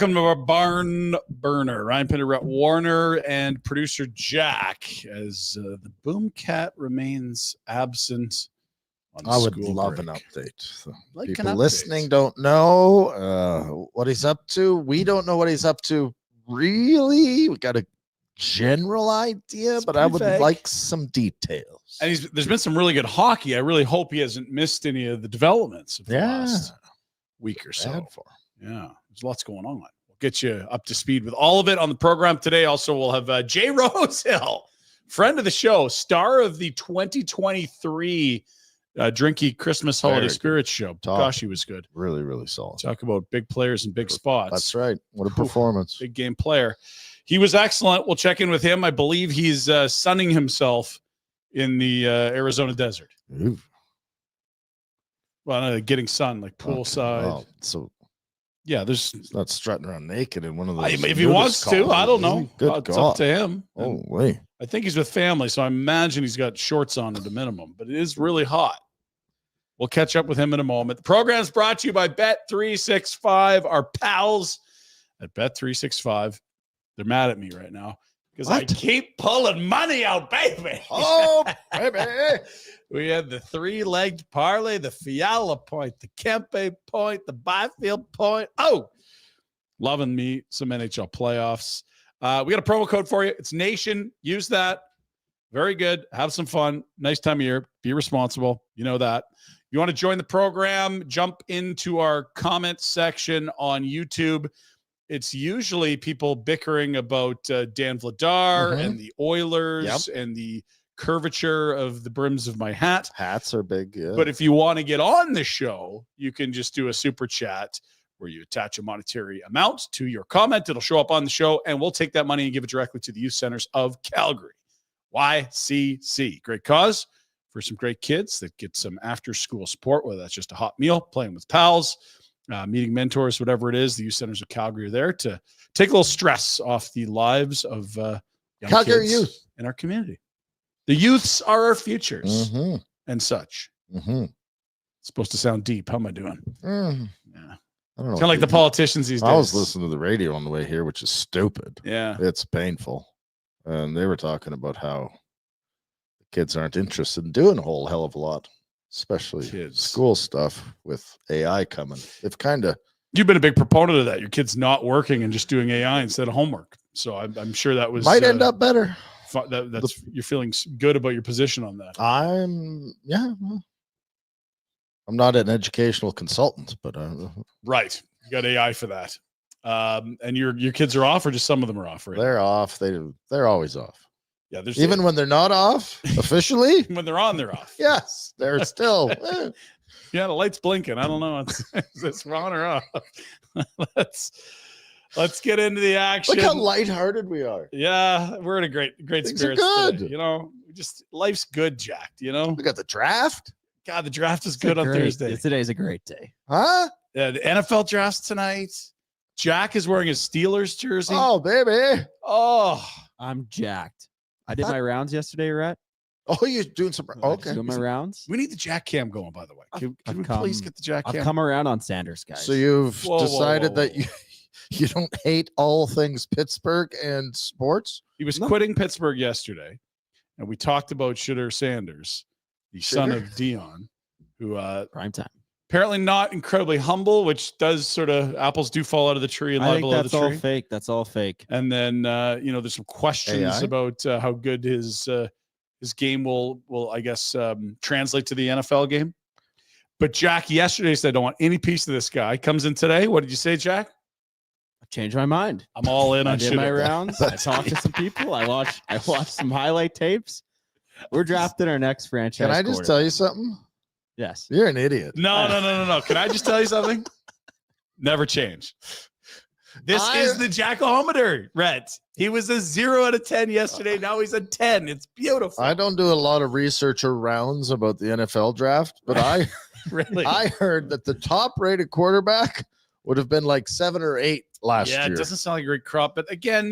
Welcome to our barn burner. Ryan Pinder, Warner, and producer Jack, as the Boomcat remains absent. I would love an update. So people an listening don't know what he's up to. We don't know what he's up to. Really, we got a general idea, but I would like some details. And there's been some really good hockey. I really hope he hasn't missed any of the developments of the last week or so. Yeah, there's lots going on. We'll get you up to speed with all of it on the program today. Also, we'll have Jay Rosehill, friend of the show, star of the 2023 Drinky Christmas Holiday Spirits Show. Gosh, he was good. Really, really solid. Talk about big players and big spots. That's right. What a performance. Big game player. He was excellent. We'll check in with him. I believe he's sunning himself in the Arizona desert. Ooh. Well, getting sun, like poolside. Well, so yeah, he's not strutting around naked in one of those. If he wants to, I don't know. It's up to him. Oh, wait. I think he's with family, so I imagine he's got shorts on at a minimum, but it is really hot. We'll catch up with him in a moment. The program's brought to you by Bet365, our pals at Bet365. They're mad at me right now because I keep pulling money out, baby. Oh, baby. We had the 3-legged parlay, the Fiala point, the Kempe point, the Byfield point. Oh, loving me some NHL playoffs. We got a promo code for you. It's Nation. Use that. Very good. Have some fun. Nice time of year. Be responsible. You know that. You want to join the program, jump into our comment section on YouTube. It's usually people bickering about Dan Vladar and the Oilers and the curvature of the brims of my hat. Hats are big, yeah. But if you want to get on the show, you can just do a super chat where you attach a monetary amount to your comment. It'll show up on the show, and we'll take that money and give it directly to the Youth Centers of Calgary. YCC. Great cause for some great kids that get some after-school support, whether that's just a hot meal, playing with pals, meeting mentors, whatever it is. The Youth Centers of Calgary are there to take a little stress off the lives of young Calgary kids youth in our community. The youths are our futures and such. It's supposed to sound deep. How am I doing? Yeah. I don't know. It's kind of like the politicians these days. I was listening to the radio on the way here, which is stupid. Yeah. It's painful. And they were talking about how the kids aren't interested in doing a whole hell of a lot, especially school stuff with AI coming. They've kind of... You've been a big proponent of that. Your kid's not working and just doing AI instead of homework. So I'm sure that was... Might end up better. You're feeling good about your position on that. I'm not an educational consultant, but right. You got AI for that. And your kids are off, or just some of them are off, right? They're off. They're always off. Yeah, even when they're not off officially. When they're on, they're off. Yes, they're still. Yeah, the light's blinking. I don't know. Is this on or off? Let's get into the action. Look how lighthearted we are. Yeah, we're in a great Things spirits are good. today. You know, just life's good, Jack. You know, we got the draft. God, the draft is good on Thursday. Today's a great day. Huh? Yeah, the NFL draft's tonight. Jack is wearing his Steelers jersey. Oh, baby. Oh, I'm jacked. I did my rounds yesterday, Rhett. Oh, you're doing some. Okay. Doing my rounds. We need the Jack Cam going, by the way. Can we please get the Jack Cam? I've come around on Sanders, guys. So you've decided that you don't hate all things Pittsburgh and sports? He was quitting Pittsburgh yesterday, and we talked about Shooter Sanders, the son of Dion, who prime time. Apparently not incredibly humble, which does sort of apples do fall out of the tree and lie below the tree. That's all fake. That's all fake. And then there's some questions about how good his game will I guess translate to the NFL game. But Jack yesterday said, "I don't want any piece of this guy." Comes in today. What did you say, Jack? I've changed my mind. I'm all in on I did my rounds. I talked to some people. I watched some highlight tapes. We're drafting our next franchise. Can I just tell you something? Yes. You're an idiot. No. Can I just tell you something? Never change. This is the Jackometer, Rhett. He was a 0 out of 10 yesterday. Now he's a 10. It's beautiful. I don't do a lot of research or rounds about the NFL draft, but I heard that the top rated quarterback would have been like 7 or 8 last year. Yeah, it doesn't sound like a great crop, but again,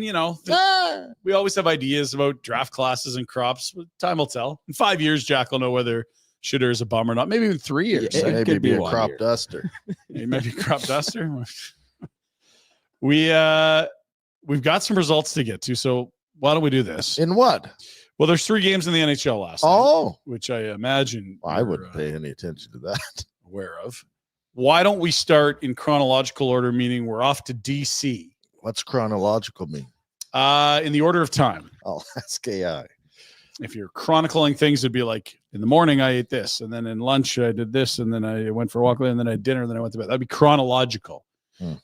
we always have ideas about draft classes and crops. But time will tell. In 5 years, Jack will know whether Shooter is a bum or not. Maybe even 3 years. Maybe be a crop duster. He might be a crop duster. we've got some results to get to. So why don't we do this? In what? Well, there's 3 games in the NHL last night, which I imagine I wouldn't pay any attention to that. Aware of. Why don't we start in chronological order, meaning we're off to DC? What's chronological mean? In the order of time. Oh, that's KI. If you're chronicling things, it'd be like in the morning I ate this, and then in lunch I did this, and then I went for a walk, and then I had dinner, and then I went to bed. That'd be chronological.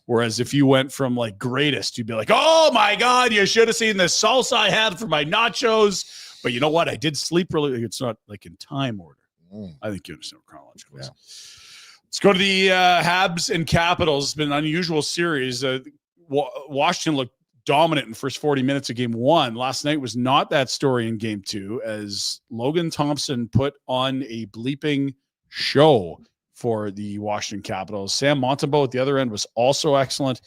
Whereas if you went from like greatest, you'd be like, oh my God, you should have seen the salsa I had for my nachos. But you know what? I did sleep really. It's not like in time order. I think you understand what chronological is. Let's go to the Habs and Capitals. It's been an unusual series. Washington looked dominant in the first 40 minutes of game 1. Last night was not that story in game 2 as Logan Thompson put on a bleeping show for the Washington Capitals. Sam Montembeault at the other end was also excellent.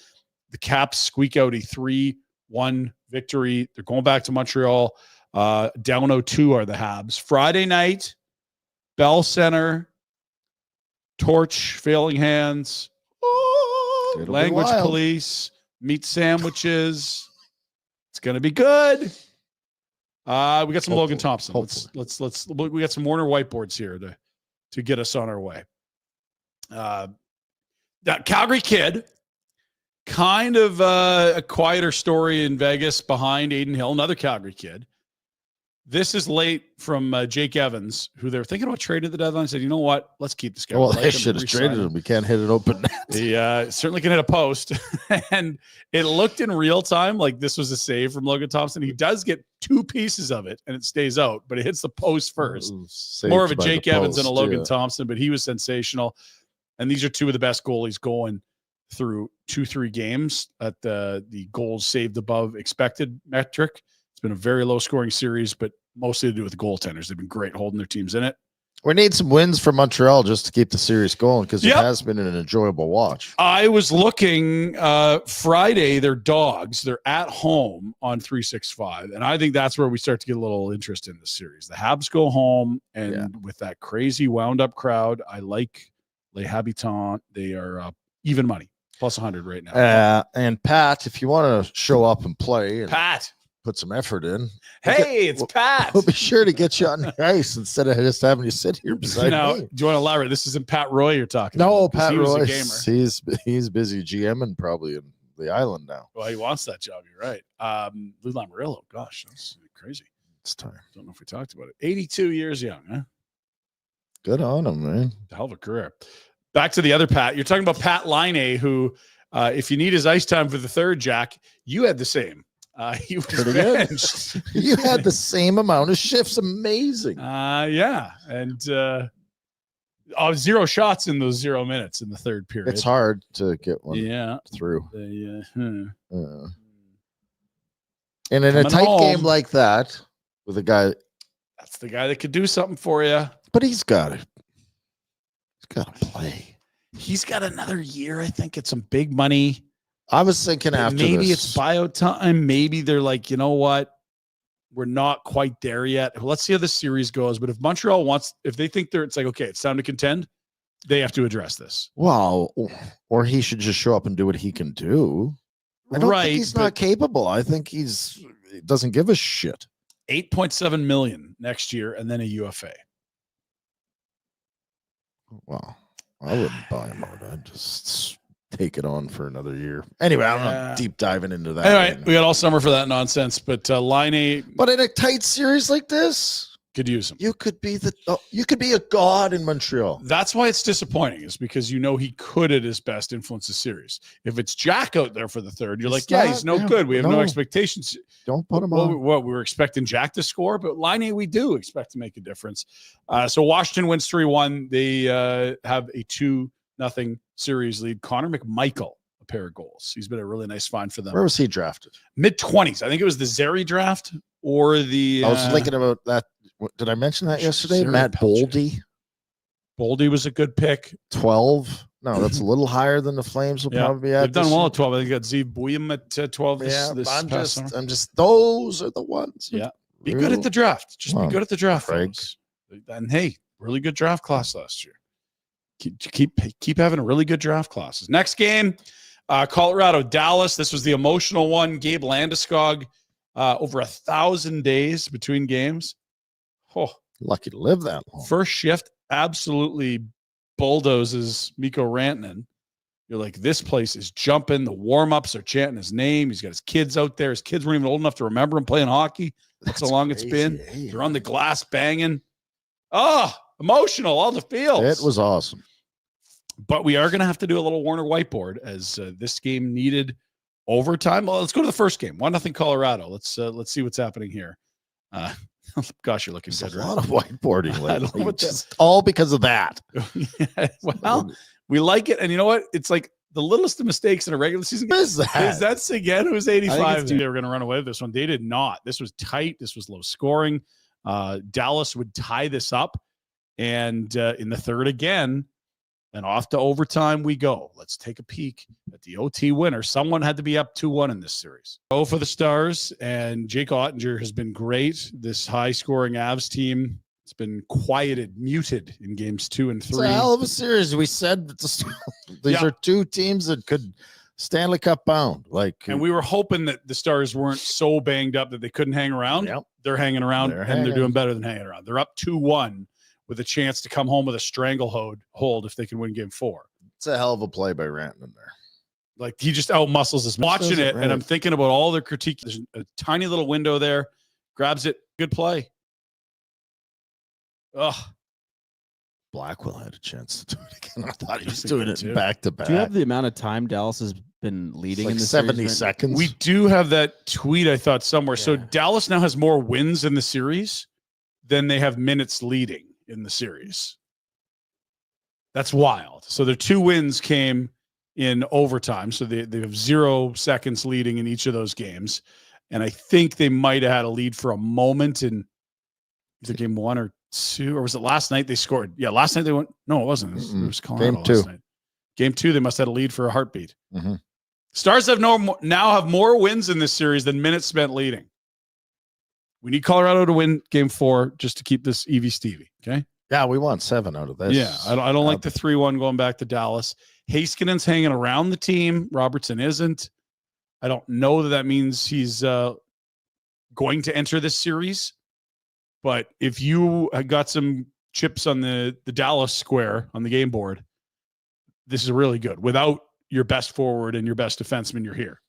The Caps squeak out a 3-1 victory. They're going back to Montreal. Down 0-2 are the Habs. Friday night, Bell Center, torch, failing hands, language police, meat sandwiches. It's going to be good. We got some Logan Thompson. Let's we got some Warner whiteboards here to get us on our way. That Calgary kid, kind of a quieter story in Vegas behind Aiden Hill, another Calgary kid. This is late from Jake Evans, who they're thinking about trading at the deadline. Said, you know what? Let's keep this guy. Well, they should have traded him. We can't hit it open net. He certainly can hit a post. And it looked in real time like this was a save from Logan Thompson. He does get 2 pieces of it, and it stays out, but it hits the post first. More of a Jake Evans than a Logan Thompson, but he was sensational. And these are 2 of the best goalies going through 2-3 games at the goals saved above expected metric. It's been a very low-scoring series, but mostly to do with the goaltenders. They've been great holding their teams in it. We need some wins for Montreal just to keep the series going because it has been an enjoyable watch. I was looking Friday, they're dogs. They're at home on 365, and I think that's where we start to get a little interest in this series. The Habs go home, and with that crazy wound-up crowd, I like Les Habitants. They are even money, plus 100 right now. And Pat, if you want to show up and play. Pat. Put some effort in. It's Pat. We'll be sure to get you on the ice instead of just having you sit here beside me. Do you want to elaborate? This isn't Pat Roy you're talking about. No, Pat Roy. He's busy GMing probably in the island now. Well, he wants that job. You're right. Lou Lamoriello. Gosh, that's crazy. It's time. Don't know if we talked about it. 82 years young, huh? Good on him, man. Hell of a career. Back to the other Pat. You're talking about Pat Laine, who, if you need his ice time for the third, Jack, you had the same. He was benched. You had the same amount of shifts. Amazing. Yeah. And 0 shots in those 0 minutes in the third period. It's hard to get one through. And in a tight game like that, with a guy. That's the guy that could do something for you. But he's got to play. He's got another year, I think. It's some big money. I was thinking after maybe this. It's bio time. Maybe they're like, you know what? We're not quite there yet. Let's see how this series goes. But if Montreal wants, if they think it's like, okay, it's time to contend, they have to address this. Well, or he should just show up and do what he can do. I don't think he's not capable. I think he doesn't give a shit. $8.7 million next year and then a UFA. Well, I wouldn't buy him out. I'd just take it on for another year. Anyway, I'm not deep diving into that. Anyway, we got all summer for that nonsense. But Laine, but in a tight series like this, could use him. You could be a god in Montreal. That's why it's disappointing, is because he could at his best influence the series. If it's Jack out there for the third, you're he's no good. We have no expectations. Don't put him on. We were expecting Jack to score, but Laine, we do expect to make a difference. So Washington wins 3-1. They have a 2-0 series lead. Connor McMichael, a pair of goals. He's been a really nice find for them. Where was he drafted? Mid-20s. I think it was the Zeri draft or the... I was thinking about that. Did I mention that yesterday? Zeri Matt Pelcher. Boldy was a good pick. 12. No, that's a little higher than the Flames will probably be at. They've done well at 12. I think you got Zeev Bouillon at 12 I'm just those are the ones. Yeah. Be good at the draft. Just be good at the draft, folks. And hey, really good draft class last year. Keep having a really good draft classes. Next game, Colorado, Dallas. This was the emotional one. Gabe Landeskog, over 1,000 days between games. Oh, lucky to live that long. First shift absolutely bulldozes Mikko Rantanen. You're like, this place is jumping. The warm-ups are chanting his name. He's got his kids out there. His kids weren't even old enough to remember him playing hockey. That's how long crazy, it's been. They're on the glass banging. Oh, emotional, all the feels. It was awesome. But we are going to have to do a little Warner whiteboard as this game needed overtime. Well, let's go to the first game. 1-0 Colorado. Let's see what's happening here. Gosh, you're looking good. A lot of whiteboarding lately. Just all because of that. Yeah, well, we like it. And you know what? It's like the littlest of mistakes in a regular season game. Is that Seguin, who's 85? They were going to run away with this one. They did not. This was tight. This was low scoring. Dallas would tie this up. And in the third again, and off to overtime we go. Let's take a peek at the OT winner. Someone had to be up 2-1 in this series. Go for the Stars, and Jake Ottinger has been great. This high-scoring Avs team, it's been muted in games 2 and 3. It's a hell of a series. We said these are two teams that could Stanley Cup bound. And we were hoping that the Stars weren't so banged up that they couldn't hang around. Yep. They're hanging around, they're doing better than hanging around. They're up 2-1. With a chance to come home with a stranglehold if they can win game 4. It's a hell of a play by Rantanen there. Like, he just outmuscles us. Watching it, and I'm thinking about all the critique. There's a tiny little window there. Grabs it. Good play. Ugh. Blackwell had a chance to do it again. I thought he was doing it back to back. Do you have the amount of time Dallas has been leading in the 70 series? seconds? We do have that tweet, I thought, somewhere. Yeah. So Dallas now has more wins in the series than they have minutes leading in the series. That's wild. So their 2 wins came in overtime. So they have 0 seconds leading in each of those games. And I think they might have had a lead for a moment in either game 1 or 2, or was it last night they scored? Yeah, last night they went. No, it wasn't. It was Colorado game 2. Last night. Game 2, they must have had a lead for a heartbeat. Mm-hmm. Stars have now have more wins in this series than minutes spent leading. We need Colorado to win game 4 just to keep this Evie Stevie. Okay. Yeah, we want 7 out of this. Yeah, I don't like the 3-1 going back to Dallas. Heiskanen's hanging around the team. Robertson isn't. I don't know that means he's going to enter this series. But if you got some chips on the Dallas square on the game board, this is really good. Without your best forward and your best defenseman, you're here.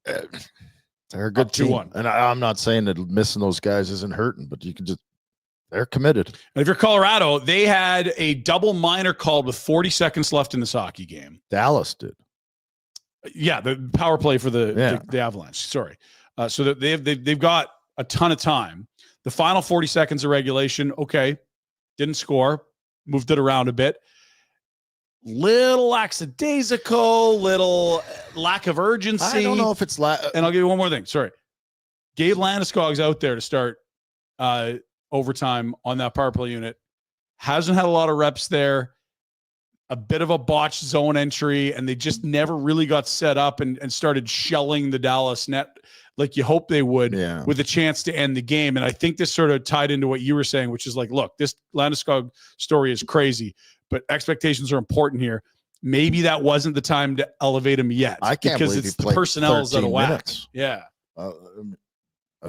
They're a good team. And I'm not saying that missing those guys isn't hurting, but you can just, they're committed. And if you're Colorado, they had a double minor called with 40 seconds left in this hockey game. Dallas did. Yeah, the power play for the Avalanche. Sorry. So that they've got a ton of time. The final 40 seconds of regulation, okay, didn't score, moved it around a bit. Little lackadaisical, little lack of urgency. I don't know if it's and I'll give you one more thing. Sorry. Gabe Landeskog's out there to start overtime on that power play unit. Hasn't had a lot of reps there. A bit of a botched zone entry, and they just never really got set up and started shelling the Dallas net like you hope they would, with a chance to end the game. And I think this sort of tied into what you were saying, which is like, look, this Landeskog story is crazy, but expectations are important here. Maybe that wasn't the time to elevate him yet. I can't because believe it's he the personnel's out of whack. Minutes. Yeah. I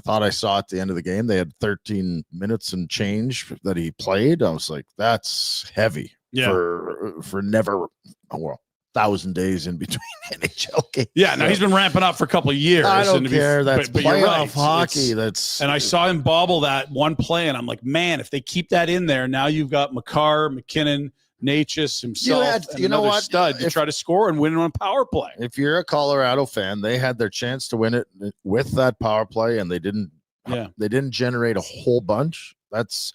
thought I saw at the end of the game they had 13 minutes and change that he played. I was like, that's heavy for never 1,000 days in between NHL games. Yeah, now he's been ramping up for a couple of years. I don't care. That's but you're right. Hockey. And I saw him bobble that one play, and I'm like, man, if they keep that in there, now you've got Makar, McKinnon, Natchez himself, and another stud to try to score and win on power play. If you're a Colorado fan, they had their chance to win it with that power play, and they didn't. Yeah, they didn't generate a whole bunch. It's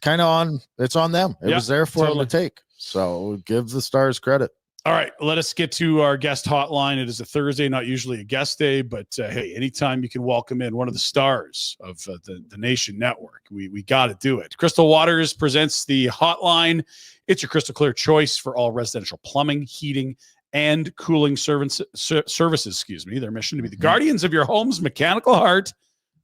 kind of on. It's on them. It was there for them to take. So give the Stars credit. All right, let us get to our guest hotline. It is a Thursday, not usually a guest day, but hey, anytime you can welcome in one of the stars of the Nation Network, we got to do it. Crystal Waters presents the hotline. It's your crystal clear choice for all residential plumbing, heating, and cooling services. Their mission to be the guardians of your home's mechanical heart.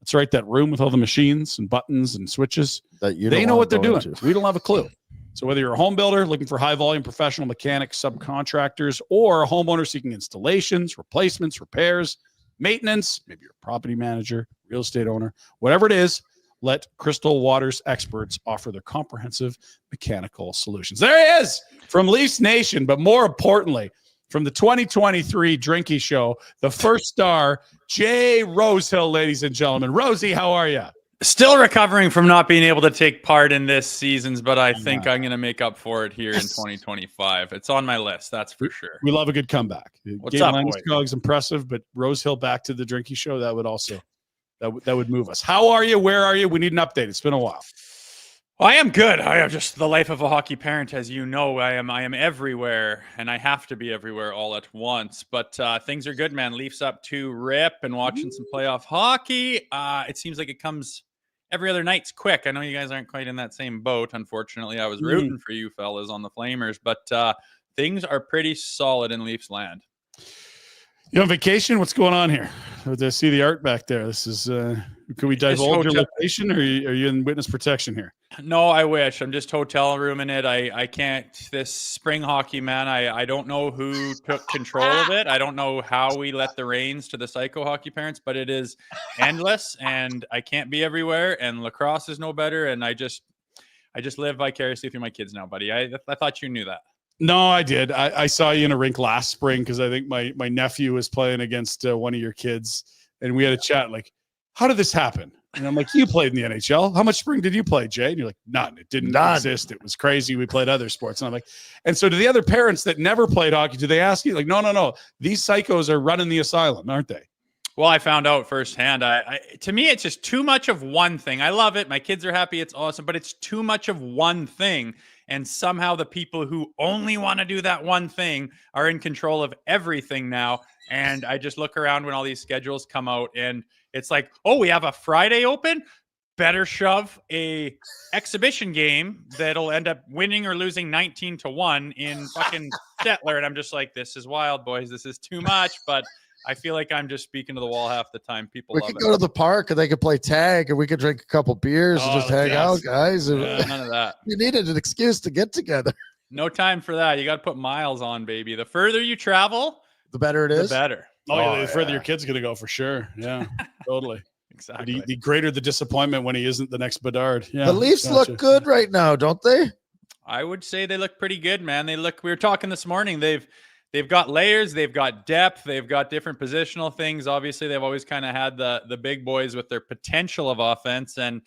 That's right, that room with all the machines and buttons and switches. That they know what they're doing. We don't have a clue. So whether you're a home builder looking for high volume professional mechanics, subcontractors, or a homeowner seeking installations, replacements, repairs, maintenance, maybe you're a property manager, real estate owner, whatever it is, let Crystal Waters experts offer their comprehensive mechanical solutions. There he is from Leafs Nation, but more importantly, from the 2023 Drinky Show, the first star, Jay Rosehill, ladies and gentlemen. Rosie, how are you? Still recovering from not being able to take part in this season's, but I think I'm going to make up for it here in 2025. It's on my list, that's for sure. We love a good comeback. What's up, boy? Landeskog's impressive, but Rosehill back to the Drinky Show, that would also that would move us. How are you? Where are you? We need an update. It's been a while. I am good. I am just the life of a hockey parent, as you know. I am everywhere, and I have to be everywhere all at once. But things are good, man. Leafs up to rip and watching some playoff hockey. It seems like it comes every other night's quick. I know you guys aren't quite in that same boat. Unfortunately, I was rooting for you fellas on the Flamers, but things are pretty solid in Leafs land. You on vacation? What's going on here? I see the art back there. This is, can we divulge your location, or are you in witness protection here? No, I wish. I'm just hotel rooming it. I can't, this spring hockey, man, I don't know who took control of it. I don't know how we let the reins to the psycho hockey parents, but it is endless, and I can't be everywhere, and lacrosse is no better, and I just live vicariously through my kids now, buddy. I thought you knew that. No, I did. I saw you in a rink last spring because I think my nephew was playing against one of your kids, and we had a chat like, how did this happen? And I'm like, you played in the NHL. How much spring did you play, Jay? And you're like, none. It didn't exist. It was crazy. We played other sports. And I'm like, and so to the other parents that never played hockey, do they ask you like, no. These psychos are running the asylum, aren't they? Well, I found out firsthand. To me, it's just too much of one thing. I love it. My kids are happy. It's awesome, but it's too much of one thing. And somehow the people who only want to do that one thing are in control of everything now. And I just look around when all these schedules come out, and it's like, oh, we have a Friday open. Better shove a exhibition game that'll end up winning or losing 19-1 in fucking Stettler. And I'm just like, this is wild, boys. This is too much. But I feel like I'm just speaking to the wall half the time. People we love could it. go to the park and they could play tag, and we could drink a couple beers and just hang out, guys. None of that. You needed an excuse to get together. No time for that. You got to put miles on, baby. The further you travel, the better it is. The better. The further your kid's gonna go, for sure. Yeah, totally. Exactly. The greater the disappointment when he isn't the next Bedard. Yeah, the Leafs look good right now, don't they? I would say they look pretty good, man. We were talking this morning. They've got layers, they've got depth, they've got different positional things. Obviously, they've always kind of had the big boys with their potential of offense, and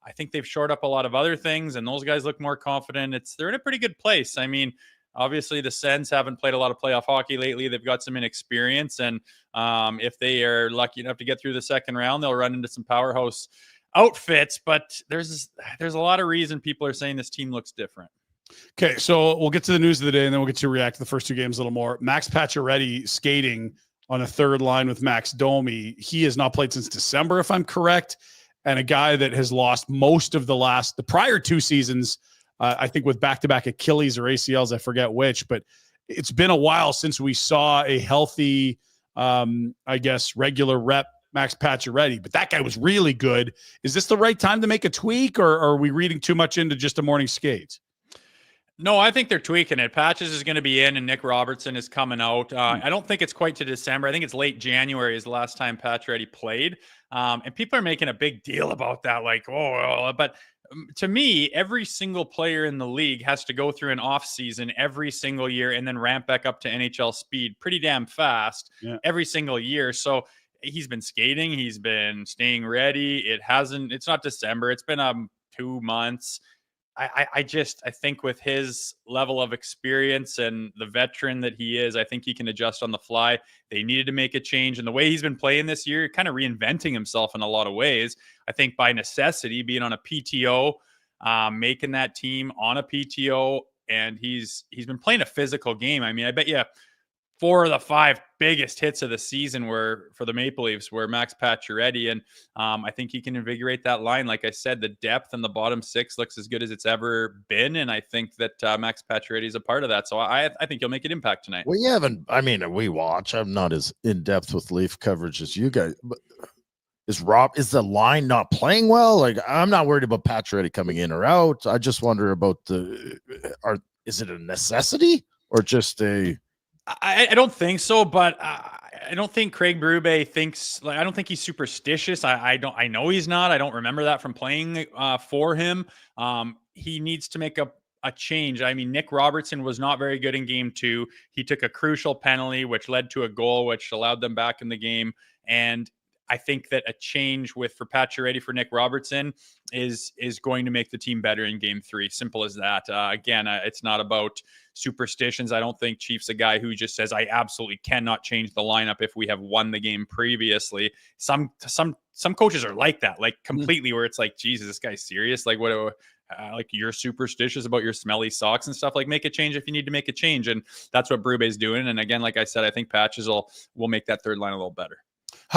I think they've shored up a lot of other things, and those guys look more confident. They're in a pretty good place. I mean, obviously the Sens haven't played a lot of playoff hockey lately. They've got some inexperience, and if they are lucky enough to get through the second round, they'll run into some powerhouse outfits. But there's a lot of reason people are saying this team looks different. Okay, so we'll get to the news of the day, and then we'll get to react to the first two games a little more. Max Pacioretty skating on a third line with Max Domi. He has not played since December, if I'm correct, and a guy that has lost most of the prior two seasons, I think with back-to-back Achilles or ACLs, I forget which, but it's been a while since we saw a healthy, regular rep Max Pacioretty, but that guy was really good. Is this the right time to make a tweak, or are we reading too much into just a morning skate? No, I think they're tweaking it. Patches is going to be in, and Nick Robertson is coming out. I don't think it's quite to December. I think it's late January is the last time Pacioretty played. And people are making a big deal about that. Like, but to me, every single player in the league has to go through an off season every single year and then ramp back up to NHL speed pretty damn fast every single year. So he's been skating. He's been staying ready. It's not December. It's been 2 months. I think with his level of experience and the veteran that he is, I think he can adjust on the fly. They needed to make a change. And the way he's been playing this year, kind of reinventing himself in a lot of ways, I think by necessity, being on a PTO, making that team on a PTO, and he's been playing a physical game. I mean, I bet you 4 of the 5 biggest hits of the season were for the Maple Leafs were Max Pacioretty. And I think he can invigorate that line. Like I said, the depth in the bottom 6 looks as good as it's ever been. And I think that Max Pacioretty is a part of that. So I think he'll make an impact tonight. We watch. I'm not as in depth with Leaf coverage as you guys, but Is the line not playing well? Like, I'm not worried about Pacioretty coming in or out. I just wonder about is it a necessity or just a? I don't think so, but I don't think Craig Berube thinks, like, I don't think he's superstitious. I know he's not. I don't remember that from playing for him. He needs to make a change. I mean, Nick Robertson was not very good in game 2. He took a crucial penalty, which led to a goal, which allowed them back in the game. And I think that a change for Pacioretty for Nick Robertson is going to make the team better in game 3. Simple as that. Again, it's not about superstitions. I don't think Chief's a guy who just says, I absolutely cannot change the lineup if we have won the game previously. Some coaches are like that, like completely, where it's like, Jesus, this guy's serious. Like, what? Like, you're superstitious about your smelly socks and stuff. Like, make a change if you need to make a change, and that's what Berube's doing. And again, like I said, I think Patches will make that third line a little better.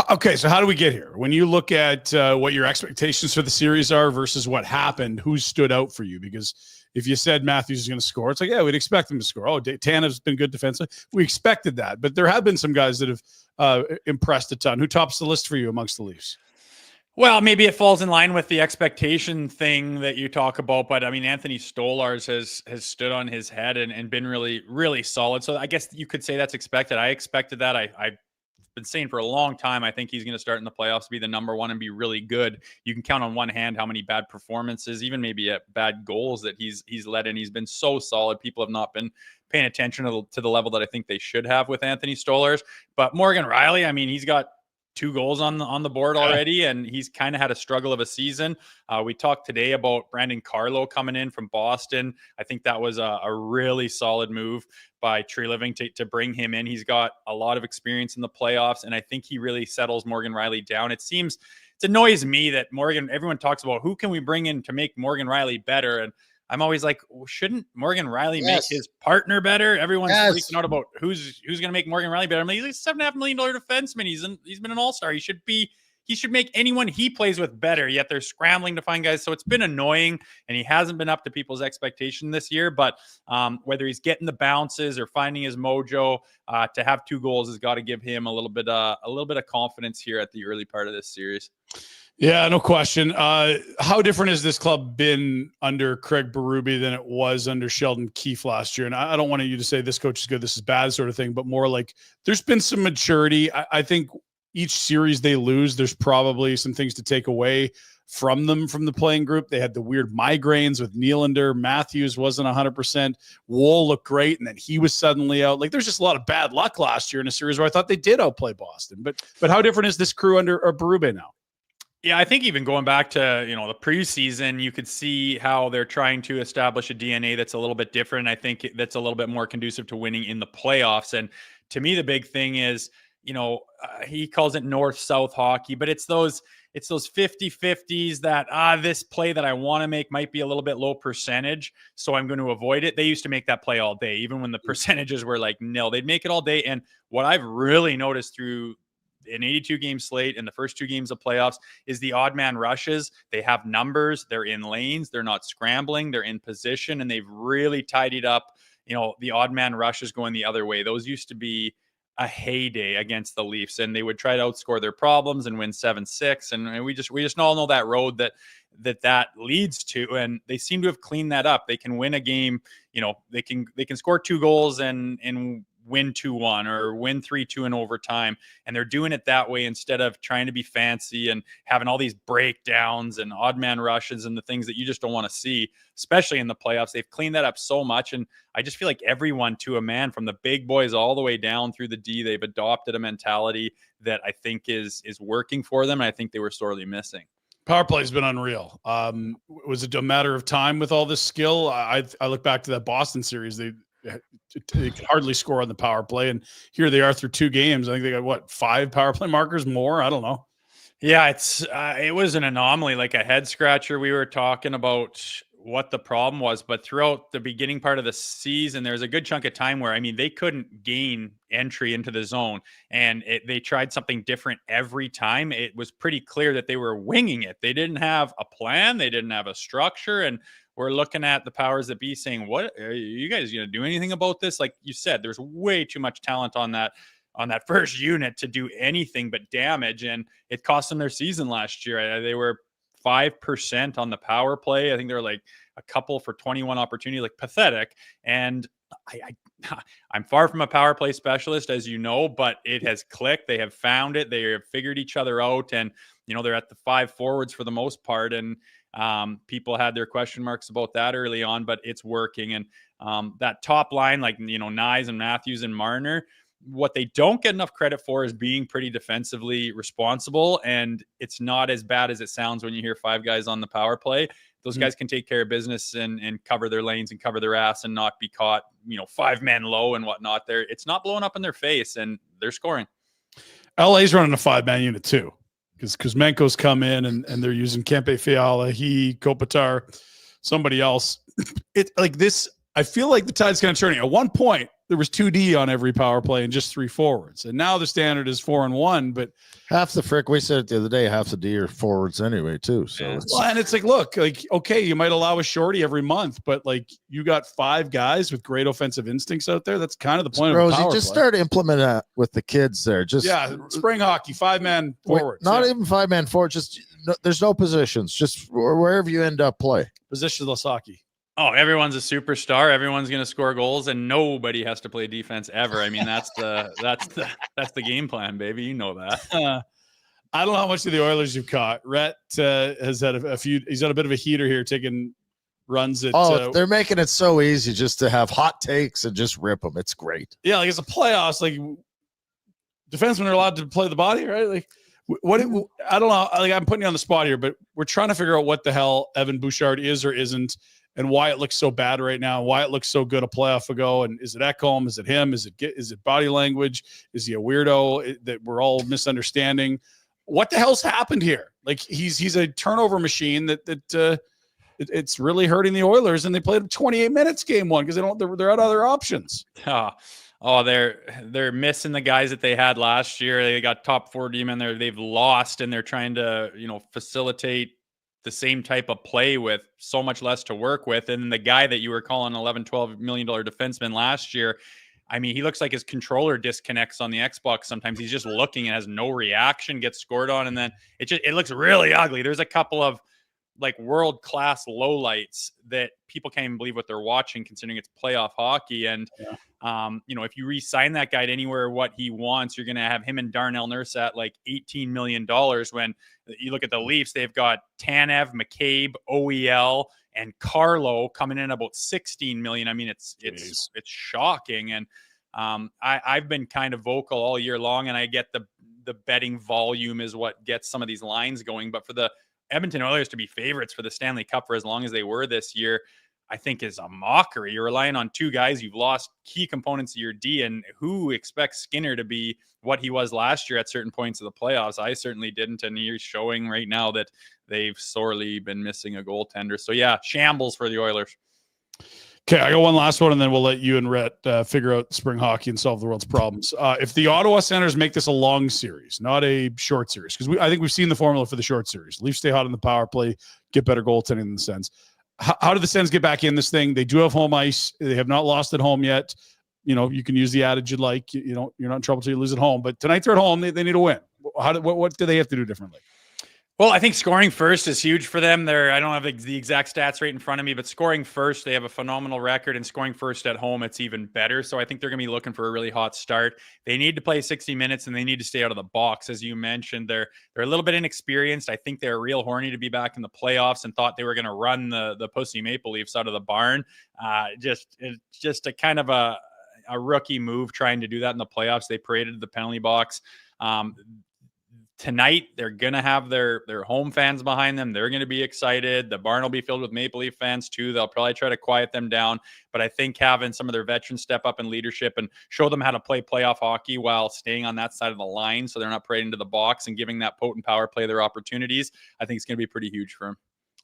Okay, so how do we get here? When you look at what your expectations for the series are versus what happened, who stood out for you? Because if you said Matthews is going to score, it's like, yeah, we'd expect him to score. Oh, Tanev's been good defensively. We expected that. But there have been some guys that have impressed a ton. Who tops the list for you amongst the Leafs? Well, maybe it falls in line with the expectation thing that you talk about, but I mean, Anthony Stolarz has stood on his head and been really, really solid. So I guess you could say that's expected. I expected that. I've been saying for a long time, I think he's going to start in the playoffs, be the number one and be really good. You can count on one hand how many bad performances, even maybe bad goals that he's led in. He's been so solid. People have not been paying attention to the level that I think they should have with Anthony Stolarz. But Morgan Rielly, I mean, he's got 2 goals on the board already, and he's kind of had a struggle of a season. We talked today about Brandon Carlo coming in from Boston. I think that was a really solid move by Tree Living to bring him in. He's got a lot of experience in the playoffs, and I think he really settles Morgan Rielly down. It annoys me that everyone talks about who can we bring in to make Morgan Rielly better, and I'm always like, shouldn't Morgan Rielly make his partner better? Everyone's freaking out about who's going to make Morgan Rielly better. I mean, he's a $7.5 million defenseman. He's been an all-star. He should make anyone he plays with better, yet they're scrambling to find guys. So it's been annoying, and he hasn't been up to people's expectation this year. But whether he's getting the bounces or finding his mojo, to have 2 goals has got to give him a little bit of confidence here at the early part of this series. Yeah, no question. How different has this club been under Craig Berube than it was under Sheldon Keefe last year? And I don't want you to say this coach is good, this is bad sort of thing, but more like there's been some maturity. I think each series they lose, there's probably some things to take away from them from the playing group. They had the weird migraines with Nylander. Matthews wasn't 100%. Woll looked great, and then he was suddenly out. Like, there's just a lot of bad luck last year in a series where I thought they did outplay Boston. But how different is this crew under Berube now? Yeah, I think even going back to, the preseason, you could see how they're trying to establish a DNA that's a little bit different. I think that's a little bit more conducive to winning in the playoffs. And to me, the big thing is, he calls it north-south hockey, but it's those 50-50s that, this play that I want to make might be a little bit low percentage, so I'm going to avoid it. They used to make that play all day, even when the percentages were like nil. They'd make it all day. And what I've really noticed through an 82-game slate in the first 2 games of playoffs is the odd man rushes. They have numbers. They're in lanes. They're not scrambling. They're in position, and they've really tidied up, the odd man rushes going the other way. Those used to be a heyday against the Leafs, and they would try to outscore their problems and win 7-6. And we just all know that road that leads to, and they seem to have cleaned that up. They can win a game, they can score 2 goals and win 2-1 or win 3-2 in overtime. And they're doing it that way instead of trying to be fancy and having all these breakdowns and odd man rushes and the things that you just don't want to see, especially in the playoffs. They've cleaned that up so much. And I just feel like everyone, to a man, from the big boys all the way down through the D, they've adopted a mentality that I think is working for them. And I think they were sorely missing. Power play has been unreal. Was it a matter of time with all this skill? I look back to that Boston series. They could hardly score on the power play, and here they are through 2 games. I think they got 5 power play markers more. I don't know. Yeah, it was an anomaly, like a head scratcher. We were talking about what the problem was, but throughout the beginning part of the season, there's a good chunk of time where, they couldn't gain entry into the zone, and they tried something different every time. It was pretty clear that they were winging it. They didn't have a plan. They didn't have a structure, and we're looking at the powers that be saying, what are you guys going to do anything about this? Like you said, there's way too much talent on that on that first unit to do anything but damage, and it cost them their season last year. They were 5% on the power play. I think they were like a couple for 21 opportunity, like pathetic. And I'm far from a power play specialist, as you know, but it has clicked. They have found it. They have figured each other out, and they're at the 5 forwards for the most part. And people had their question marks about that early on, but it's working. And that top line, like Nyes and Matthews and Marner, what they don't get enough credit for is being pretty defensively responsible. And it's not as bad as it sounds when you hear 5 guys on the power play. Those guys can take care of business and cover their lanes and cover their ass and not be caught, 5 men low and whatnot. It's not blowing up in their face, and they're scoring. LA's running a 5-man unit too, because Kuzmenko's come in and they're using Kempe, Fiala, Kopitar, somebody else. It's like this. I feel like the tide's kind of turning. At one point, there was 2D on every power play and just 3 forwards. And now the standard is 4 and 1, but half the frick, we said it the other day, half the D are forwards anyway, too. So and it's like, look, like, okay, you might allow a shorty every month, but like you got 5 guys with great offensive instincts out there. That's kind of the point of power just play. start implementing that with the kids there. Just spring hockey, 5-man forwards. Not even 5-man forward. There's no positions. Just wherever you end up play. Positionless hockey. Oh, everyone's a superstar. Everyone's going to score goals, and nobody has to play defense ever. I mean, that's the game plan, baby. You know that. I don't know how much of the Oilers you've caught. Rhett has had a few. He's had a bit of a heater here, taking runs at. They're making it so easy just to have hot takes and just rip them. It's great. Yeah, like it's a playoffs. Like defensemen are allowed to play the body, right? Like what? I don't know. Like I'm putting you on the spot here, but we're trying to figure out what the hell Evan Bouchard is or isn't. And why it looks so bad right now, why it looks so good a playoff ago. And is it Ekholm? Is it him? Is it body language? Is he a weirdo that we're all misunderstanding? What the hell's happened here? Like he's a turnover machine that it's really hurting the Oilers. And they played 28 minutes game 1 because they're out of other options. Oh, they're missing the guys that they had last year. They got top 4 D men there. They've lost, and they're trying to facilitate the same type of play with so much less to work with. And the guy that you were calling $11-12 million defenseman last year, I mean, he looks like his controller disconnects on the Xbox. Sometimes he's just looking and has no reaction, gets scored on. And then it looks really ugly. There's a couple of like world-class lowlights that people can't even believe what they're watching, considering it's playoff hockey. And, if you re-sign that guy to anywhere what he wants, you're going to have him and Darnell Nurse at like $18 million. When you look at the Leafs, they've got Tanev, McCabe, OEL, and Carlo coming in about $16 million. I mean, it's shocking. And I've been kind of vocal all year long, and I get the betting volume is what gets some of these lines going. But for the Edmonton Oilers to be favorites for the Stanley Cup for as long as they were this year, I think is a mockery. You're relying on 2 guys. You've lost key components of your D, and who expects Skinner to be what he was last year at certain points of the playoffs? I certainly didn't, and he's showing right now that they've sorely been missing a goaltender. So yeah, shambles for the Oilers. Okay, I got one last one, and then we'll let you and Rhett figure out spring hockey and solve the world's problems. If the Ottawa Senators make this a long series, not a short series, because I think we've seen the formula for the short series. Leafs stay hot in the power play, get better goaltending than the Sens. How do the Sens get back in this thing? They do have home ice. They have not lost at home yet. You can use the adage you'd like. You're not in trouble till you lose at home. But tonight they're at home. They need a win. What do they have to do differently? Well, I think scoring first is huge for them. I don't have the exact stats right in front of me, but scoring first, they have a phenomenal record, and scoring first at home, it's even better. So I think they're going to be looking for a really hot start. They need to play 60 minutes, and they need to stay out of the box. As you mentioned, they're a little bit inexperienced. I think they're real horny to be back in the playoffs and thought they were going to run the Pussy Maple Leafs out of the barn. Just a kind of a rookie move trying to do that in the playoffs. They paraded the penalty box. Tonight, they're going to have their home fans behind them. They're going to be excited. The barn will be filled with Maple Leaf fans, too. They'll probably try to quiet them down. But I think having some of their veterans step up in leadership and show them how to play playoff hockey while staying on that side of the line so they're not parading into the box and giving that potent power play their opportunities, I think it's going to be pretty huge for them.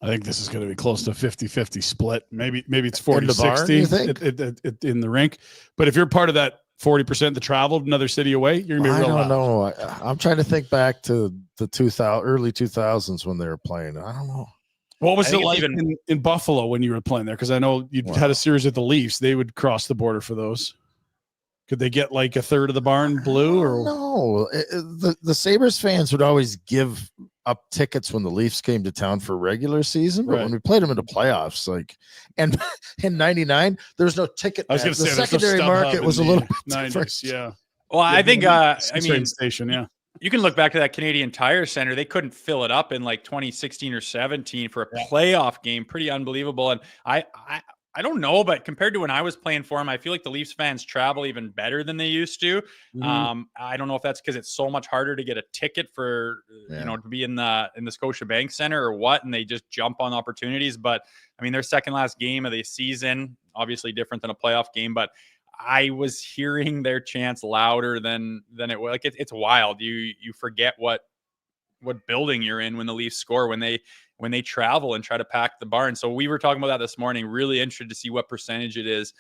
I think this is going to be close to 50-50 split. Maybe it's 40-60 in the rink. But if you're part of that 40% that traveled another city away, you're gonna be real. I don't know. I'm trying to think back to the early 2000s when they were playing. I don't know. What was it like in Buffalo when you were playing there? Because I know you had a series with the Leafs. They would cross the border for those. Could they get like a third of the barn blue? Or no? The Sabres fans would always give up tickets when the Leafs came to town for regular season, but when we played them in the playoffs, like, and in '99, there was no ticket. I was going to say the secondary market was a little bit 90s, different. yeah. Well, I think Station, yeah. You can look back to that Canadian Tire Center. They couldn't fill it up in like 2016 or 17 for a playoff game. Pretty unbelievable. And I don't know, but compared to when I was playing for them, I feel like the Leafs fans travel even better than they used to. I don't know if that's because it's so much harder to get a ticket for, to be in the Scotiabank Center or what, and they just jump on opportunities. But I mean, their second last game of the season, obviously different than a playoff game, but I was hearing their chants louder than it was. Like it's wild. You forget what building you're in when the Leafs score, when they travel and try to pack the barn. So we were talking about that this morning. Really interested to see what percentage it is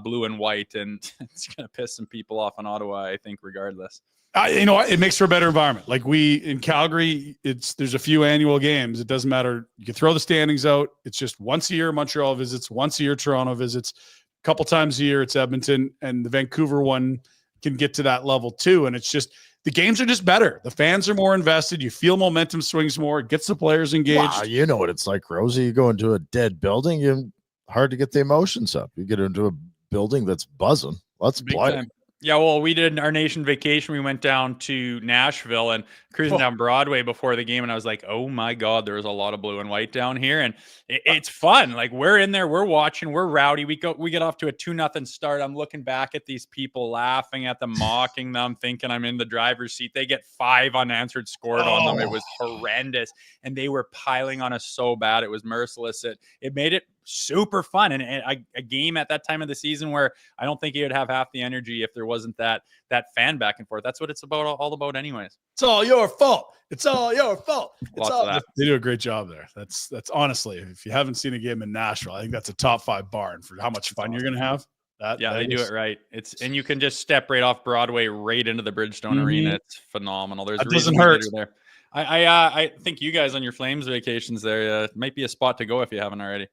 blue and white, and it's going to piss some people off in Ottawa, I think, regardless. It makes for a better environment. Like we in Calgary, there's a few annual games. It doesn't matter. You can throw the standings out. It's just once a year Montreal visits, once a year Toronto visits, a couple times a year it's Edmonton, and the Vancouver one can get to that level too. And it's just, the games are just better. The fans are more invested. You feel momentum swings more. It gets the players engaged. Wow, you know what it's like, Rosie. You go into a dead building, hard to get the emotions up. You get into a building that's buzzing. Let's play. Yeah, well, we did our nation vacation. We went down to Nashville and cruising down Broadway before the game, and I was like, oh my God, there's a lot of blue and white down here, and it's fun. Like, we're in there, we're watching, we're rowdy. We get off to a 2-0 start. I'm looking back at these people, laughing at them, mocking them, thinking I'm in the driver's seat. They get 5 unanswered scored on them. It was horrendous, and they were piling on us so bad. It was merciless. It made it super fun, and a game at that time of the season where I don't think you would have half the energy if there wasn't that fan back and forth. That's what it's all about anyways. It's all your fault. It's all your fault. Lots of that. They do a great job there. That's honestly, if you haven't seen a game in Nashville, I think that's a top 5 barn for how much fun you're going to have. They do it right. And you can just step right off Broadway right into the Bridgestone Arena. It's phenomenal. There's that doesn't hurt there. I think you guys on your Flames vacations there might be a spot to go if you haven't already.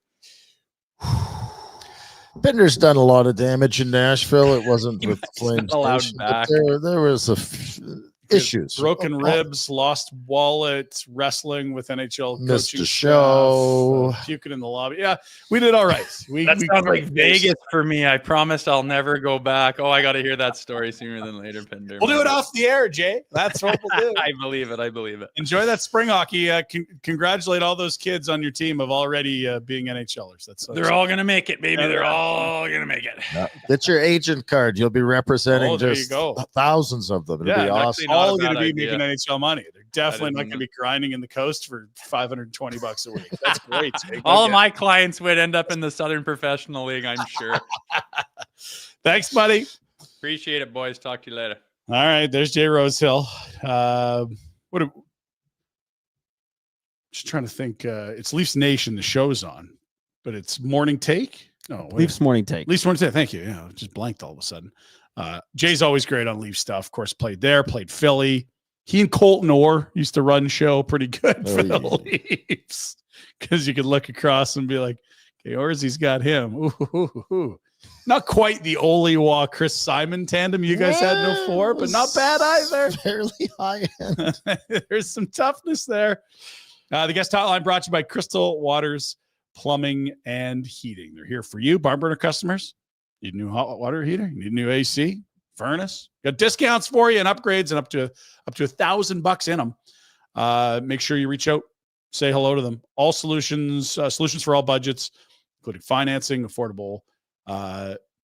Pinder's done a lot of damage in Nashville. It wasn't with Flames. Allowed back. There was issues. Broken ribs, lost wallet, wrestling with NHL missed coaching a show, staff, puking in the lobby. Yeah, we did all right. That sounds like Vegas for me. I promised I'll never go back. Oh, I got to hear that story sooner than later, Pinder. We'll do it off the air, Jay. That's what we'll do. I believe it. Enjoy that spring hockey. Congratulate all those kids on your team of already being NHLers. They're all going to make it, baby. They're all going to make it. Yeah. Get your agent card. You'll be representing just thousands of them. It'll be awesome. All going to be making NHL money. They're definitely not going to be grinding in the coast for $520 a week. That's great. All of my clients would end up in the Southern Professional League, I'm sure. Thanks, buddy. Appreciate it, boys. Talk to you later. All right, there's Jay Rosehill. Just trying to think. It's Leafs Nation. The show's on, but it's Morning Take. No, Leafs Morning Take. Leafs Morning Take. Thank you. Yeah, just blanked all of a sudden. Jay's always great on Leaf stuff. Of course, played Philly. He and Colton Orr used to run show pretty good for the Leafs because you could look across and be like, okay, Orzy's got him. Ooh. Not quite the Oliwa Chris Simon tandem you guys had in 04, but not bad either. Fairly high end. There's some toughness there. The guest hotline brought to you by Crystal Waters Plumbing and Heating. They're here for you, barn burner customers. Need a new hot water heater? You need a new AC, furnace? Got discounts for you and upgrades and up to $1,000 in them. Make sure you reach out, say hello to them. All solutions for all budgets, including financing, affordable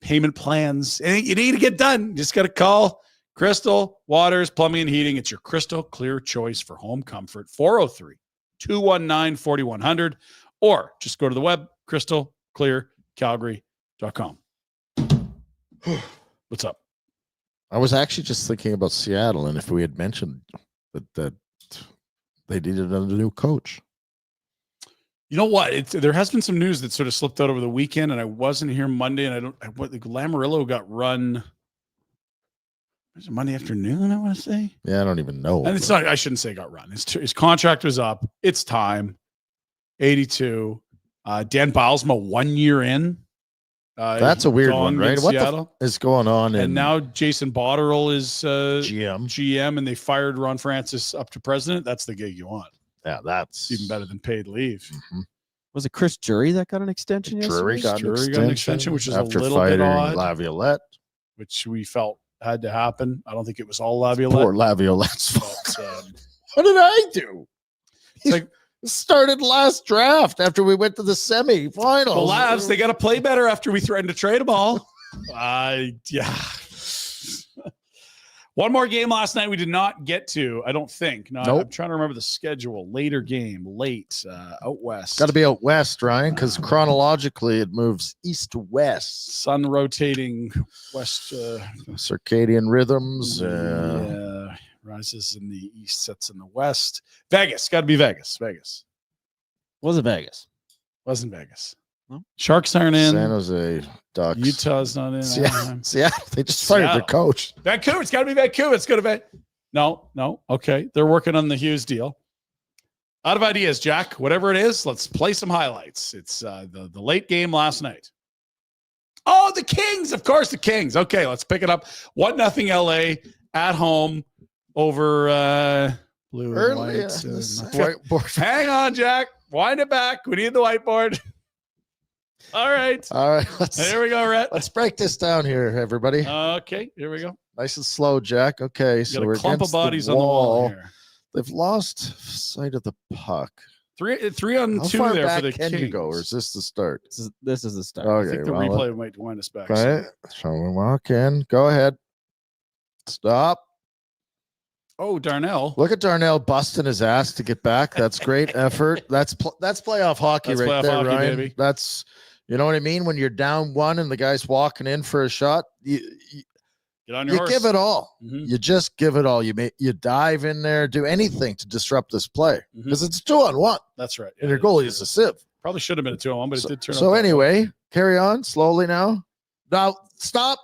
payment plans. Anything you need to get done, just got to call Crystal Waters Plumbing and Heating. It's your crystal clear choice for home comfort. 403-219-4100, or just go to the web, crystalclearcalgary.com. What's up? I was actually just thinking about Seattle, and if we had mentioned that they needed a new coach. You know what? There has been some news that sort of slipped out over the weekend, and I wasn't here Monday, and Lamarillo got run. Was it Monday afternoon? I want to say. Yeah, I don't even know. And it's not. I shouldn't say got run. His contract was up. It's time. 82. Dan Bylsma 1 year in. That's a weird one, right? What is going on? And now Jason Botterill is GM, and they fired Ron Francis up to president. That's the gig you want. Yeah, that's even better than paid leave. Mm-hmm. Was it Chris Jury that got an extension Drury yesterday? got an extension, which is after a little bit odd. Laviolette, which we felt had to happen. I don't think it was all Laviolette. Poor Laviolette's fault. What did I do? It's like started last draft after we went to the semifinals. The Lavs, they got to play better after we threatened to trade them all. Yeah. One more game last night we did not get to, I don't think. No, nope. I'm trying to remember the schedule. Later game, late, out west. Got to be out west, Ryan, because chronologically it moves east to west. Sun rotating west. Circadian rhythms. Rises in the east, sets in the west. Vegas. Got to be Vegas. Vegas. Wasn't Vegas. Wasn't Vegas. No. Sharks aren't in. San Jose Ducks. Utah's not in. Seattle. They just fired their coach. Vancouver. It's got to be Vancouver. It's going to be. No. Okay. They're working on the Hughes deal. Out of ideas, Jack. Whatever it is, let's play some highlights. It's the late game last night. Oh, the Kings. Of course, the Kings. Okay, let's pick it up. 1-0 LA at home over blue and white. Whiteboard. Hang on, Jack. Wind it back. We need the whiteboard. All right. Here we go, Rhett. Let's break this down here, everybody. Okay, here we go. Nice and slow, Jack. Okay, so we're clump of against bodies the on the wall wall here. They've lost sight of the puck. 3 on How 2 far there back for the can Kings. you go, or is this the start? This is the start. Okay, I think the replay might wind us back. Okay, so we walk in. Go ahead. Stop. Oh, Darnell. Look at Darnell busting his ass to get back. That's great effort. That's playoff hockey That's right playoff there, hockey, Ryan. baby. That's, you know what I mean? When you're down 1 and the guy's walking in for a shot, you Get on your horse. give it all. Mm-hmm. You just give it all. You dive in there, do anything to disrupt this play because it's 2-on-1. That's right. And your goalie is a sieve. Probably should have been a 2-on-1, but it did turn out. So anyway, carry on slowly now. Now stop.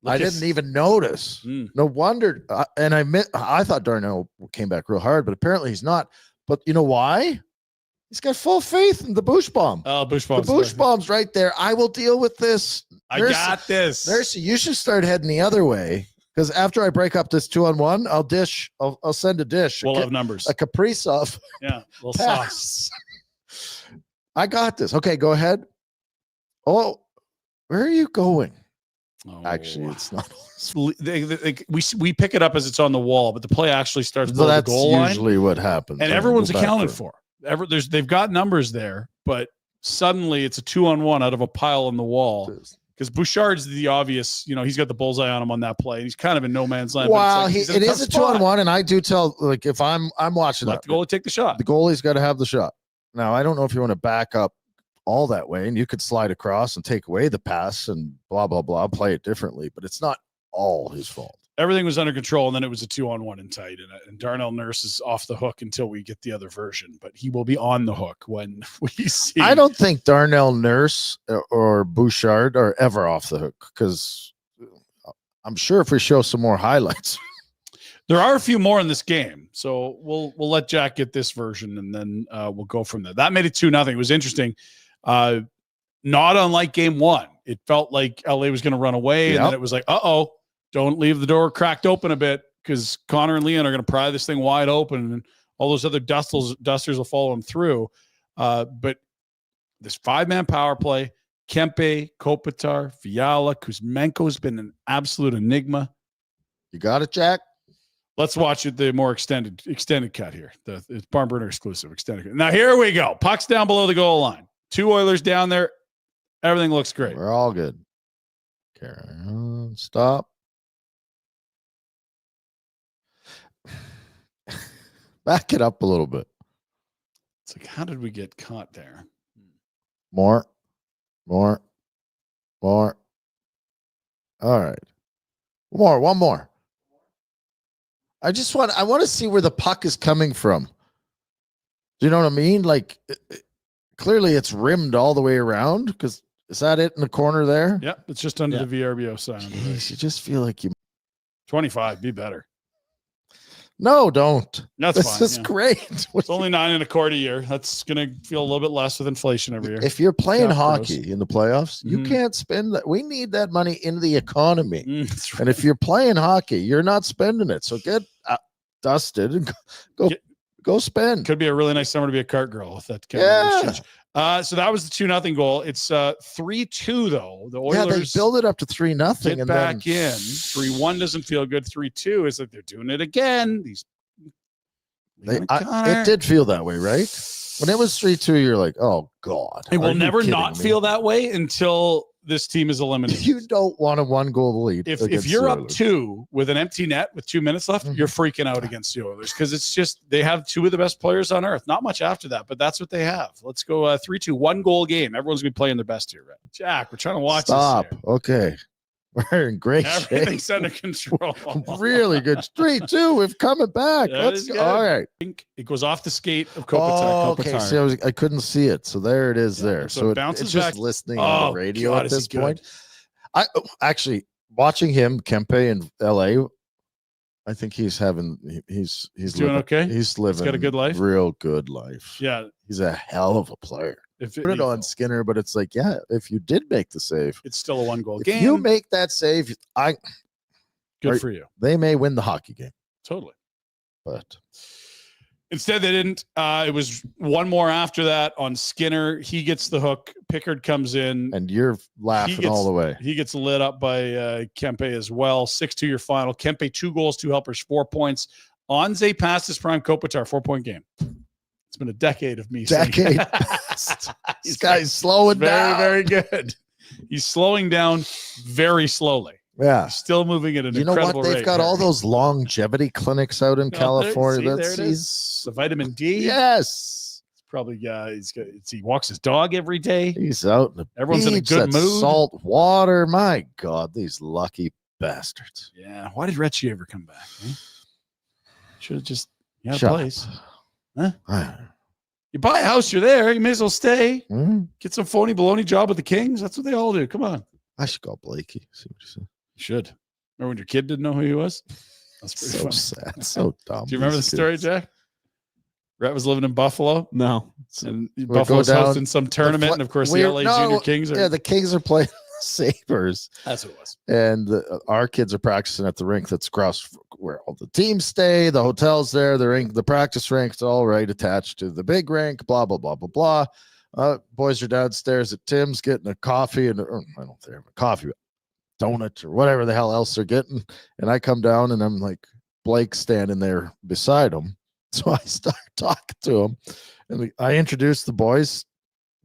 I didn't even notice. No wonder. And I thought Darnell came back real hard, but apparently he's not. But you know why? He's got full faith in the Bush bomb. Oh, Bush bomb. The Bush bomb's right there. I will deal with this. I got this. Nursey, you should start heading the other way because after I break up this 2-on-1, I'll dish. I'll send a dish. We'll have numbers. A Kaprizov. Yeah, little pass. I got this. Okay, go ahead. Oh, where are you going? Oh. Actually, it's not. We pick it up as it's on the wall, but the play actually starts below the goal line. That's usually what happens. And everyone's accounted for. They've got numbers there, but suddenly it's a 2-on-1 out of a pile on the wall. Because Bouchard's the obvious, he's got the bullseye on him on that play, and he's kind of in no man's land. Wow, it is a 2-on-1, and I do tell, like, if I'm watching let the goalie take the shot. The goalie's got to have the shot. Now, I don't know if you want to back up all that way, and you could slide across and take away the pass and blah, blah, blah, play it differently, but it's not all his fault. Everything was under control, and then it was a 2-on-1 and tight, and Darnell Nurse is off the hook until we get the other version, but he will be on the hook when we see. I don't think Darnell Nurse or Bouchard are ever off the hook because I'm sure if we show some more highlights. There are a few more in this game, so we'll let Jack get this version, and then we'll go from there. That made it 2-0. It was interesting. Not unlike game 1. It felt like LA was going to run away, and then it was like, don't leave the door cracked open a bit because Connor and Leon are going to pry this thing wide open, and all those other dusters will follow them through. But this 5-man power play, Kempe, Kopitar, Fiala, Kuzmenko's been an absolute enigma. You got it, Jack? Let's watch it, the more extended cut here. It's Barn Burner exclusive extended cut. Now here we go. Puck's down below the goal line. 2 Oilers down there. Everything looks great. We're all good. Carry on. Stop. Back it up a little bit. It's like, how did we get caught there? More. All right. One more. I want to see where the puck is coming from. Do you know what I mean? Like, clearly it's rimmed all the way around because is that it in the corner there? Yeah, it's just under the VRBO sign. Jeez, you just feel like 25, be better. No, don't. That's This fine. is yeah. great. It's only 9.25 a year. That's going to feel a little bit less with inflation every year. If you're playing Cap hockey grows. in the playoffs, you Mhm. can't spend that. We need that money in the economy. That's right. And if you're playing hockey, you're not spending it. So get dusted and go spend. Could be a really nice summer to be a cart girl with that kind Yeah. of exchange. So that was the 2-0 goal. It's 3-2 though. The Yeah, they Oilers build it up to 3-0 get and back then in. 3-1 doesn't feel good. 3-2 is like they're doing it again. These it did feel that way, right? When it was 3-2, you're like, oh God. It are will you never kidding not me? feel that way until this team is eliminated. You don't want a 1-goal lead. If against you're the up Oilers. 2 with an empty net with 2 minutes left, Mhm. you're freaking out against the Oilers because it's just they have 2 of the best players on earth. Not much after that, but that's what they have. Let's go 3-2, 1-goal game. Everyone's gonna be playing their best here, right? Jack, we're trying to watch Stop. this. Okay. We're in great shape. Everything's under control. Really good. 3-2. We've coming back. That Let's is go. good. All right. It goes off the skate of Oh, Kopitar. okay. Kopitar. See, I couldn't see it. So there it is there. so So it it bounces it's just back. listening on Oh, the radio God, at is he this good. point. I actually watching him, Kempe in LA. I think he's doing living, okay? He's living got a good life? real good life. Yeah. He's a hell of a player. If Put it on Skinner, but it's like, yeah, if you did make the save, it's still a 1-goal if game. you make that save, Good Right. for you. they may win the hockey game. Totally. But Instead, they didn't. It was one more after that on Skinner. He gets the hook. Pickard comes in. and you're laughing all the way. He gets lit up by Kempe as well. 6-2 your final. Kempe 2 goals, 2 helpers, 4 points. Anze past his prime. Kopitar 4-point game. It's been a decade of me saying Decade that. past. This guy's slowing down. Very good. He's slowing down very slowly. Yeah. He's still moving at an You know incredible what? They've rate. got all those longevity clinics out in California. there That's it is. The vitamin D. yes. It's probably he walks his dog every day. He's out in the Everyone's in a beach, good that mood. Salt water. My God, these lucky bastards. Yeah. Why did Retchie ever come back? Should have just had a Shut place. up. You buy a house, you're there. You may as well stay. Hmm? Get some phony baloney job with the Kings. That's what they all do. Come on. I should call Blakey. See what he said. You should. Remember when your kid didn't know who he was? That's pretty So funny. sad. So dumb. Do you remember the these story, kids. Jack? Rhett was living in Buffalo, No. and go Buffalo's down hosting some tournament, and of course the LA Junior Kings are. Yeah, the Kings are playing the Sabres. That's what it was. And our kids are practicing at the rink that's across where all the teams stay. The hotel's there. The rink, the practice rink's all right attached to the big rink. Blah blah blah blah blah. Boys are downstairs at Tim's getting a coffee and I don't know if they have a coffee, donut or whatever the hell else they're getting. And I come down and I'm like Blake standing there beside him. So I start talking to him, and I introduced the boys,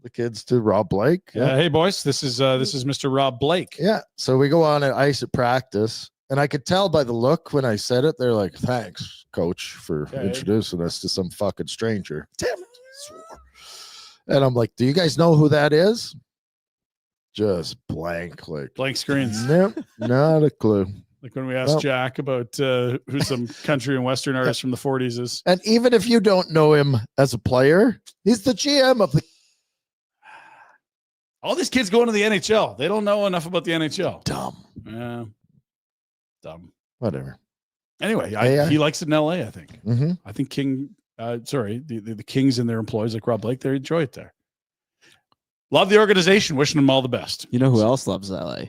the kids, to Rob Blake. Hey boys, this is Mr. Rob Blake. Yeah. So we go on at ice at practice, and I could tell by the look when I said it, they're like, "Thanks, coach, for Okay. introducing us to some fucking stranger." Damn it. I swore. And I'm like, "Do you guys know who that is?" Just blank, like Blank screens. nope, not a clue. Like when we asked Well- Jack about who some country and Western artists from the 40s is. And even if you don't know him as a player, he's the GM of the. All these kids going to the NHL. They don't know enough about the NHL. Dumb. Yeah. Dumb. Whatever. Anyway, Yeah. he likes it in LA, I think. Mm-hmm. I think the Kings and their employees like Rob Blake, they enjoy it there. Love the organization. Wishing them all the best. You know who else loves LA?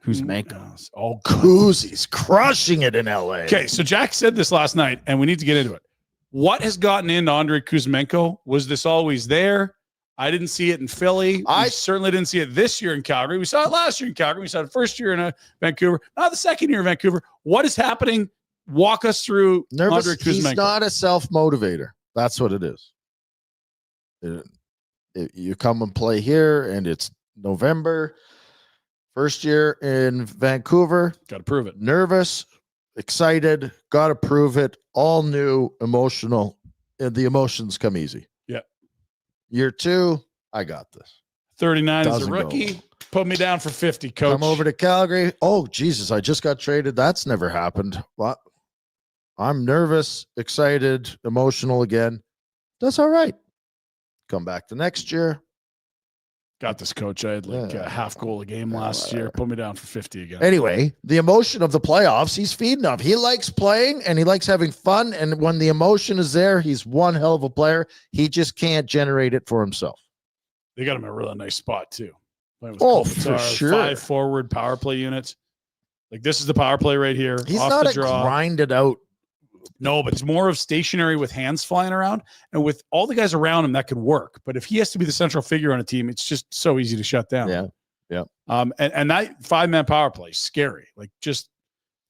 Kuzmenko. Oh, Kuzie's crushing it in LA. okay. So Jack said this last night, and we need to get into it. What has gotten into Andrei Kuzmenko? Was this always there? I didn't see it in Philly. I certainly didn't see it this year in Calgary. We saw it last year in Calgary. We saw it first year in Vancouver. Not the second year in Vancouver. What is happening? Walk us through Nervous. Andrei Kuzmenko. He's not a self-motivator. That's what it is. You come and play here, and it's November. First year in Vancouver. Got to prove it. Nervous, excited, got to prove it. All new, emotional, and the emotions come easy. Yeah. Year 2, I got this. 39 as a Doesn't rookie. go. Put me down for 50, coach. Come over to Calgary. Oh, Jesus, I just got traded. That's never happened. What? I'm nervous, excited, emotional again. That's all right. Come back the next year. Got this, coach. I had like a half goal a game last year. Put me down for 50 again. Anyway, the emotion of the playoffs, he's feeding off. He likes playing and he likes having fun. And when the emotion is there, he's one hell of a player. He just can't generate it for himself. They got him in a really nice spot too. Oh, for sure. 5 forward power play units. Like this is the power play right here. He's off not the a draw. grinded out. No, but it's more of stationary with hands flying around, and with all the guys around him that could work. But if he has to be the central figure on a team, it's just so easy to shut down. Yeah. And that 5-man power play is scary. Like just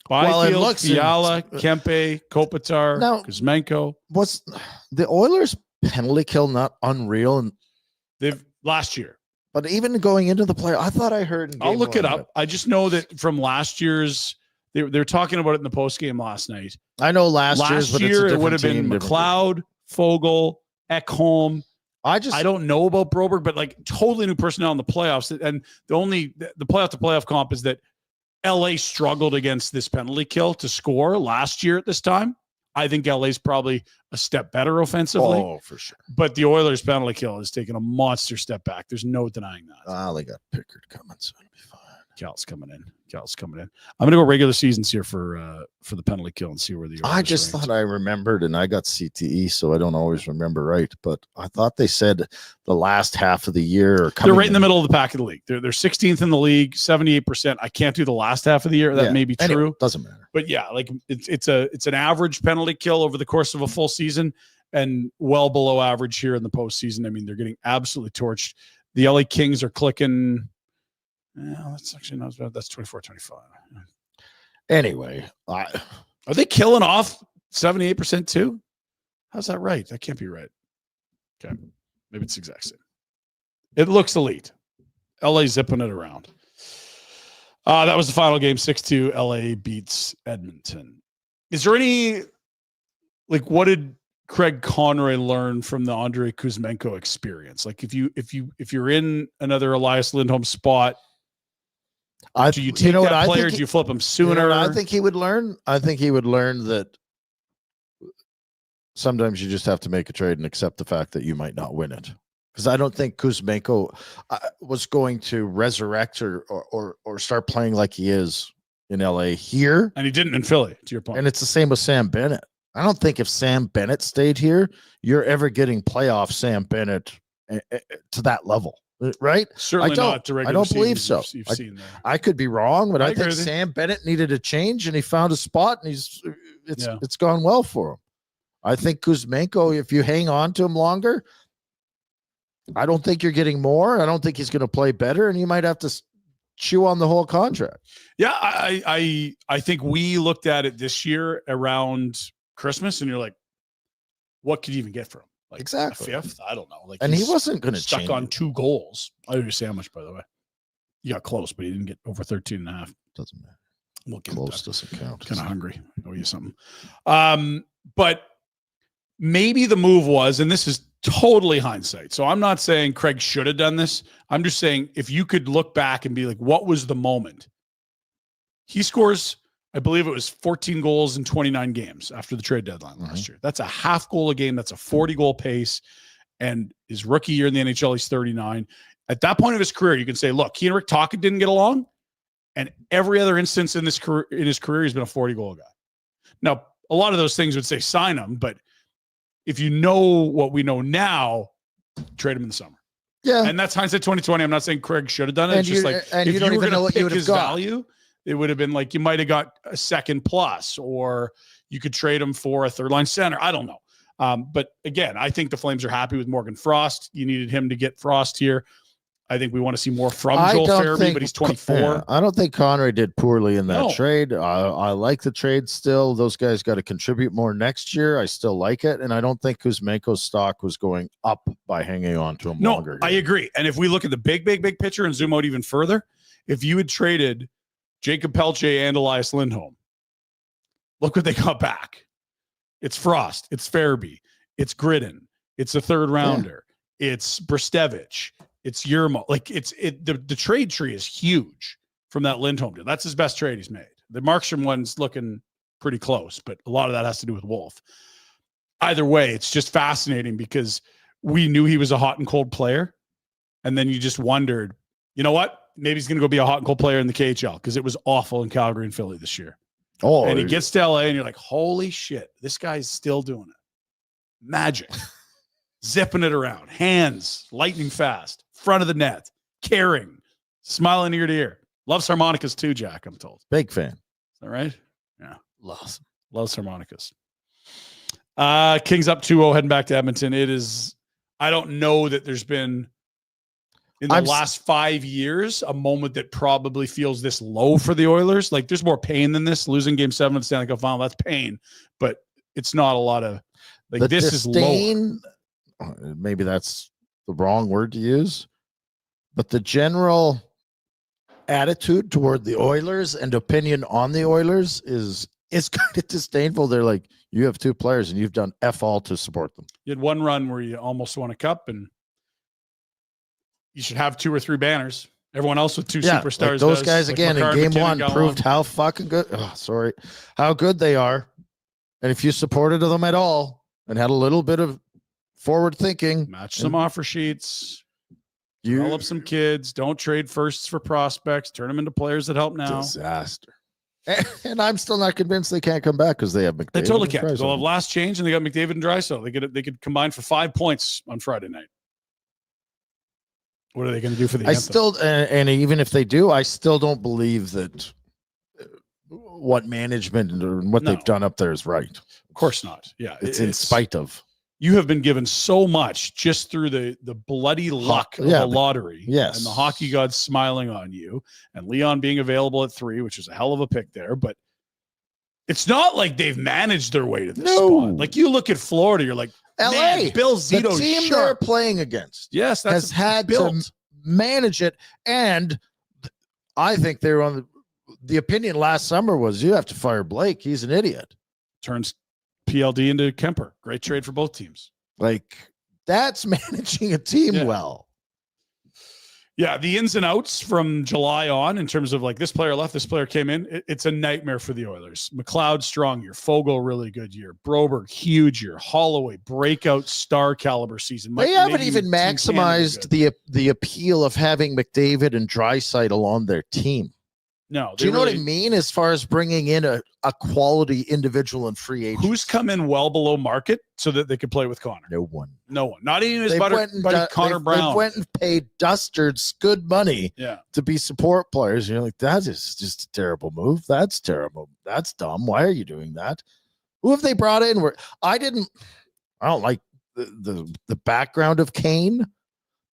Byfield, Fiala, Kempe, Kopitar, Kuzmenko. Was the Oilers penalty kill not unreal? And they've last year. But even going into the play, I thought I heard. I'll look it up. I just know that from last year's, they're talking about it in the post game last night. I know last year it would have been McLeod, Fogle, Ekholm. I don't know about Broberg, but like totally new personnel in the playoffs. And the playoff to playoff comp is that LA struggled against this penalty kill to score last year at this time. I think LA's probably a step better offensively. Oh, for sure. But the Oilers penalty kill has taken a monster step back. There's no denying that. They got Pickard coming, so it'll be fine. Cal's coming in. I'm gonna go regular seasons here for the penalty kill and see where the Oilers I just thought I remembered, and I got CTE, so I don't always remember right. But I thought they said the last half of the year. They're right in the middle of the pack of the league. They're 16th in the league, 78%. I can't do the last half of the year. That may be true. Anyway, doesn't matter. But yeah, like it's an average penalty kill over the course of a full season, and well below average here in the postseason. I mean, they're getting absolutely torched. The LA Kings are clicking. Yeah, that's actually not bad. That's 24-25. Anyway, are they killing off 78% too? How's that right? That can't be right. Okay. Maybe it's the exact same. It looks elite. LA zipping it around. That was the final game. 6-2. LA beats Edmonton. Is there any, like, what did Craig Conroy learn from the Andrei Kuzmenko experience? Like if you're in another Elias Lindholm spot, do you take that player? Do you flip him sooner? I think he would learn. I think he would learn that sometimes you just have to make a trade and accept the fact that you might not win it. Because I don't think Kuzmenko was going to resurrect or start playing like he is in LA here. And he didn't in Philly, to your point. And it's the same with Sam Bennett. I don't think if Sam Bennett stayed here, you're ever getting playoff Sam Bennett to that level. Right? Certainly not to regular I don't believe so. You've seen there. I could be wrong, but I think Sam Bennett needed a change, and he found a spot, and it's gone well for him. I think Kuzmenko, if you hang on to him longer, I don't think you're getting more. I don't think he's going to play better, and you might have to chew on the whole contract. Yeah, I think we looked at it this year around Christmas, and you're like, what could you even get for him? Like exactly a fifth? I don't know. Like, and he wasn't going to stuck on 2 goals. I owe you how much, by the way. He got close, but he didn't get over 13.5. Doesn't matter. We'll close doesn't count. Kind of hungry. I owe you something. But maybe the move was, and this is totally hindsight. So I'm not saying Craig should have done this. I'm just saying if you could look back and be like, what was the moment? He scores, I believe it was 14 goals in 29 games after the trade deadline last year. That's a half goal a game. That's a 40-goal pace. And his rookie year in the NHL, he's 39. At that point of his career, you can say, look, he and Rick Tocchet didn't get along. And every other instance in his career, he's been a 40-goal guy. Now, a lot of those things would say sign him. But if you know what we know now, trade him in the summer. Yeah. And that's hindsight 2020. I'm not saying Craig should have done it. And it's just like, if you don't even know what you would have got. Value, it would have been like you might have got a second plus, or you could trade him for a third line center. I don't know. But again, I think the Flames are happy with Morgan Frost. You needed him to get Frost here. I think we want to see more from Joel Farabee, but he's 24. Yeah, I don't think Conroy did poorly in that trade. I like the trade still. Those guys got to contribute more next year. I still like it. And I don't think Kuzmenko's stock was going up by hanging on to him longer. I agree. And if we look at the big picture and zoom out even further, if you had traded Jacob Pelche and Elias Lindholm, look what they got back. It's Frost. It's Farabee. It's Gridden. It's a third rounder. Yeah. It's Brestevich. It's Yermo. Like the trade tree is huge from that Lindholm deal. That's his best trade he's made. The Markstrom one's looking pretty close, but a lot of that has to do with Wolf. Either way, it's just fascinating because we knew he was a hot and cold player. And then you just wondered, you know what? Maybe he's going to go be a hot and cold player in the KHL because it was awful in Calgary and Philly this year. Oh, and he gets to LA and you're like, holy shit, this guy's still doing it. Magic. Zipping it around. Hands, lightning fast, front of the net, caring, smiling ear to ear. Loves harmonicas too, Jack, I'm told. big fan. Is that right? Yeah. Loves. Loves harmonicas. Kings up 2-0 heading back to Edmonton. It is, I don't know that there's been in the last 5 years a moment that probably feels this low for the Oilers. Like there's more pain than this. Losing game 7 of the Stanley Cup final, that's pain. But it's not a lot of like The this disdain, is low. maybe that's the wrong word to use, but the general attitude toward the Oilers and opinion on the Oilers is kind of disdainful. They're like, you have 2 players and you've done F all to support them. You had one run where you almost won a cup, and you should have 2 or 3 banners. Everyone else with 2 superstars. Like those does. guys Like again McCarr, in game McKinnon 1 proved how fucking good. How good they are. And if you supported them at all and had a little bit of forward thinking, match some offer sheets, develop some kids, don't trade firsts for prospects, turn them into players that help now. Disaster. And I'm still not convinced they can't come back because they have McDavid. They totally and can't. Draisaitl. They'll have last change, and they got McDavid and Draisaitl. They could combine for 5 points on Friday night. What are they going to do for the anthem? Still, and even if they do, I still don't believe that what management and what they've done up there is right. Of course not. Yeah, it's in spite of. You have been given so much just through the bloody luck of the lottery. Yes. And the hockey gods smiling on you, and Leon being available at 3, which is a hell of a pick there. But it's not like they've managed their way to this spot. Like you look at Florida, you're like, LA, man, Bill Zito, the team they're playing against, yes, has had to manage it. And I think they're on the opinion last summer was you have to fire Blake. He's an idiot. Turns PLD into Kemper. Great trade for both teams. Like that's managing a team well. Yeah, the ins and outs from July on in terms of like this player left, this player came in. It's a nightmare for the Oilers. McLeod, strong year. Fogle, really good year. Broberg, huge year. Holloway, breakout star caliber season. They haven't even maximized the appeal of having McDavid and Draisaitl on their team. No. Do you know what I mean? As far as bringing in a quality individual and free agent. Who's come in well below market so that they could play with Connor? No one. Not even his buddy Connor Brown. They went and paid Dustards good money to be support players. You're like, that is just a terrible move. That's terrible. That's dumb. Why are you doing that? Who have they brought in? I don't like the background of Kane.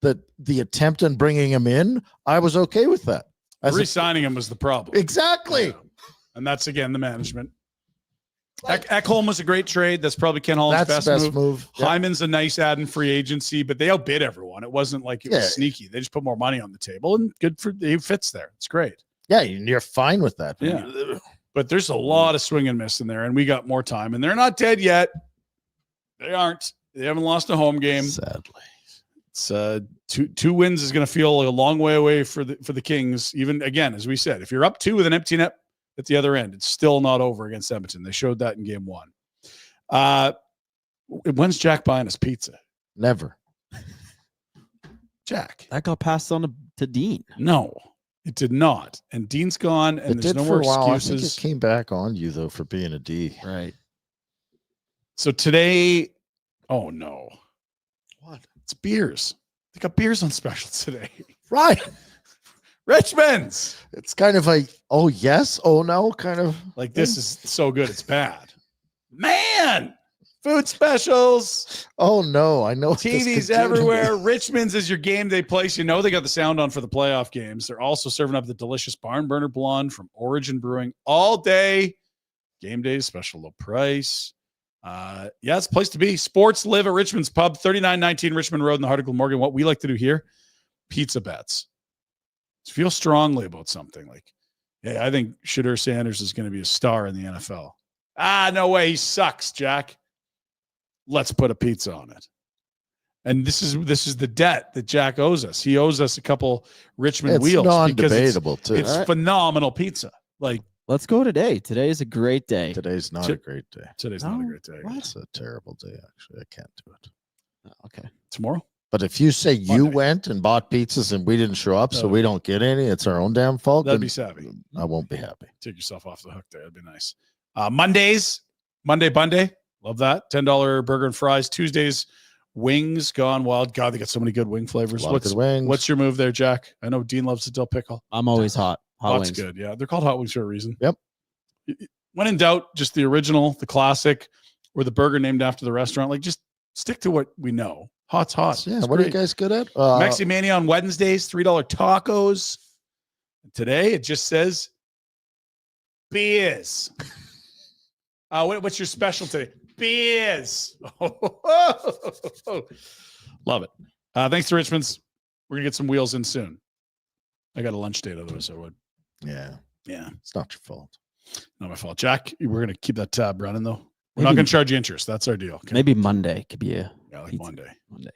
The attempt on bringing him in, I was okay with that. Re-signing him was the problem. Exactly. Yeah. And that's, again, the management. Ekholm was a great trade. That's probably Ken Holland's best move. Yep. Hyman's a nice add in free agency, but they outbid everyone. It wasn't like it was sneaky. They just put more money on the table, and he fits there. It's great. Yeah, you're fine with that. Yeah. But there's a lot of swing and miss in there, and we got more time. And they're not dead yet. They aren't. They haven't lost a home game. Sadly. It's two wins is going to feel a long way away for the Kings. Even again, as we said, if you're up 2 with an empty net at the other end, it's still not over against Edmonton. They showed that in game 1. When's Jack buying us pizza? Never. Jack. That got passed on to Dean. No, it did not. And Dean's gone, and there's no more excuses. I think it came back on you though for being a D. Right. So today, oh no. What? It's beers. They got beers on special today. Right. Richmond's. It's kind of like, oh yes, oh no, kind of like this is so good it's bad. Man, food specials. Oh no, I know. TVs everywhere. Richmond's is your game day place. You know they got the sound on for the playoff games. They're also serving up the delicious Barn Burner Blonde from Origin Brewing all day. Game day special low price. It's a place to be. Sports live at Richmond's Pub, 3919 Richmond Road in the heart of Glenmorgan. What we like to do here, pizza bets. Feel strongly about something like, hey, I think Shadur Sanders is going to be a star in the NFL. No way. He sucks, Jack. Let's put a pizza on it. And this is the debt that Jack owes us. He owes us a couple Richmond wheels. Non-debatable too. It's phenomenal pizza. Like, let's go today. Today is a great day. Today's not a great day. Today's not a great day. It's a terrible day, actually. I can't do it. Okay. Tomorrow? But if you say you Monday. went and bought pizzas and we didn't show up, so we don't get any, it's our own damn fault. That'd then be savvy. I won't be happy. Take yourself off the hook there. That'd be nice. Mondays, Monday Bunday. Love that. $10 burger and fries. Tuesdays, wings gone wild. God, they got so many good wing flavors. Good wings. What's your move there, Jack? I know Dean loves the dill pickle. I'm always hot. Hot Hot's wings. good. Yeah, they're called hot wings for a reason. Yep. When in doubt, just the original, the classic, or the burger named after the restaurant. Like, just stick to what we know. Hot's hot. Yeah. It's What are you great. guys good at? Mexi Mania on Wednesdays, $3 tacos. Today it just says beers. What's your special today? Beers. Love it. Thanks to Richmond's. We're gonna get some wheels in soon. I got a lunch date, otherwise I would. Yeah. Yeah, It's not your fault. not my fault. Jack, we're gonna keep that tab running though. We're not gonna charge you interest. That's our deal. Okay? Maybe Monday could be a Yeah, like pizza. Monday. Monday.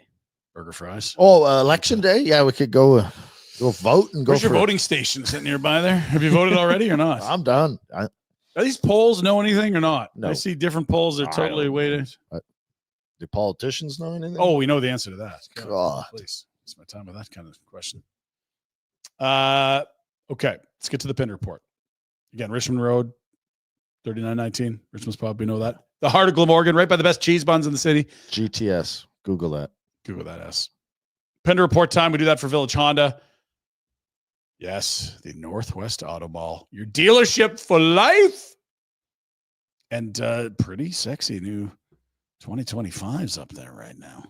Burger fries. Oh, election day? Yeah, we could go vote and go Where's your for voting station sitting nearby there? Have you voted already or not? I'm done. Are these polls know anything or not? No. I see different polls. They're I totally don't weighted. Do politicians know anything? Oh, we know the answer to that. God. Please. It's my time with that kind of question. Okay. Let's get to the Pinder Report. Again, Richmond Road, 3919. Richmond's Pub. We know that. The heart of Glamorgan, right by the best cheese buns in the city. GTS. Google that. Google that S. Pinder Report time. We do that for Village Honda. Yes, the Northwest Auto Mall. Your dealership for life. And pretty sexy new 2025's up there right now.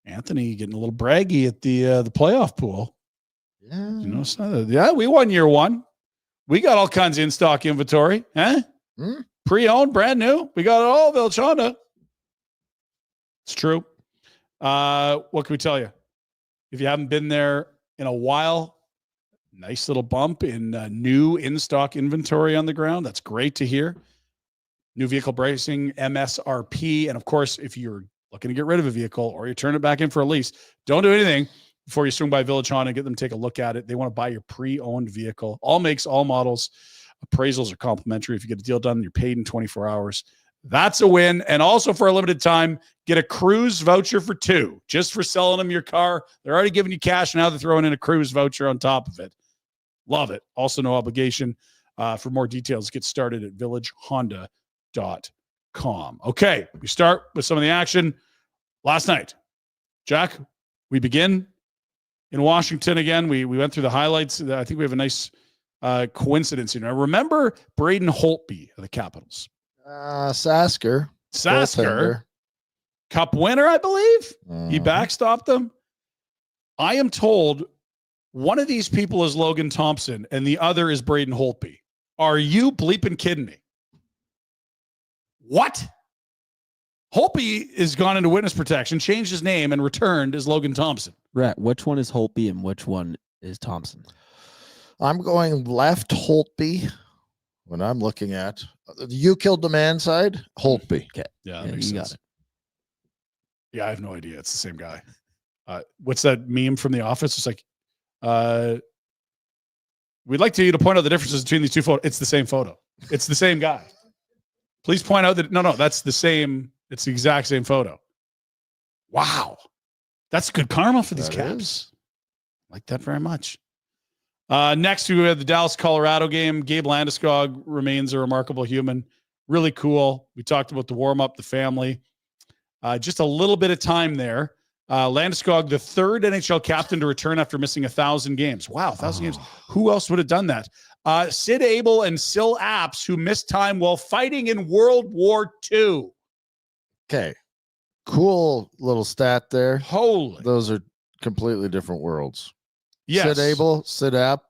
Anthony getting a little braggy at the playoff pool. Yeah. You know, yeah, we won year one. We got all kinds of in-stock inventory. Huh? Pre-owned, brand new. We got it all, Village Honda. It's true. What can we tell you? If you haven't been there in a while, nice little bump in new in-stock inventory on the ground. That's great to hear. New vehicle pricing, MSRP. And of course, if you're looking to get rid of a vehicle or you turn it back in for a lease, don't do anything before you swing by Village Honda and get them to take a look at it. They want to buy your pre-owned vehicle. All makes, all models. Appraisals are complimentary. If you get a deal done, you're paid in 24 hours. That's a win. And also for a limited time, get a cruise voucher for 2 just for selling them your car. They're already giving you cash. Now they're throwing in a cruise voucher on top of it. Love it. Also no obligation. For more details, get started at villagehonda.com. Okay, we start with some of the action last night. Jack, we begin in Washington again. We went through the highlights. I think we have a nice coincidence here. Now, remember Braden Holtby of the Capitals? Sasker. Sasker, Cup winner, I believe. He Mhm. backstopped them. I am told one of these people is Logan Thompson and the other is Braden Holtby. Are you bleeping kidding me? What? Holtby has gone into witness protection, changed his name, and returned as Logan Thompson. Right. Which one is Holtby and which one is Thompson? I'm going left Holtby when I'm looking at you killed the man side, Holtby. Okay. Yeah, that Yeah, makes you got sense. it. Yeah, I have no idea. It's the same guy. What's that meme from The Office? It's like, we'd like you to point out the differences between these two photos. It's the same photo. It's the same guy. Please point out that, no, that's the same. It's the exact same photo. Wow. That's good karma for these That Caps. is. Like that very much. Next, we have the Dallas-Colorado game. Gabe Landeskog remains a remarkable human. Really cool. We talked about the warm-up, the family. Just a little bit of time there. Landeskog, the third NHL captain to return after missing 1,000 games. Wow, 1,000 games. Who else would have done that? Sid Abel and Sil Apps, who missed time while fighting in World War II. Okay. Cool little stat there. Holy. Those are completely different worlds. Yes. Sid Abel, Sid App,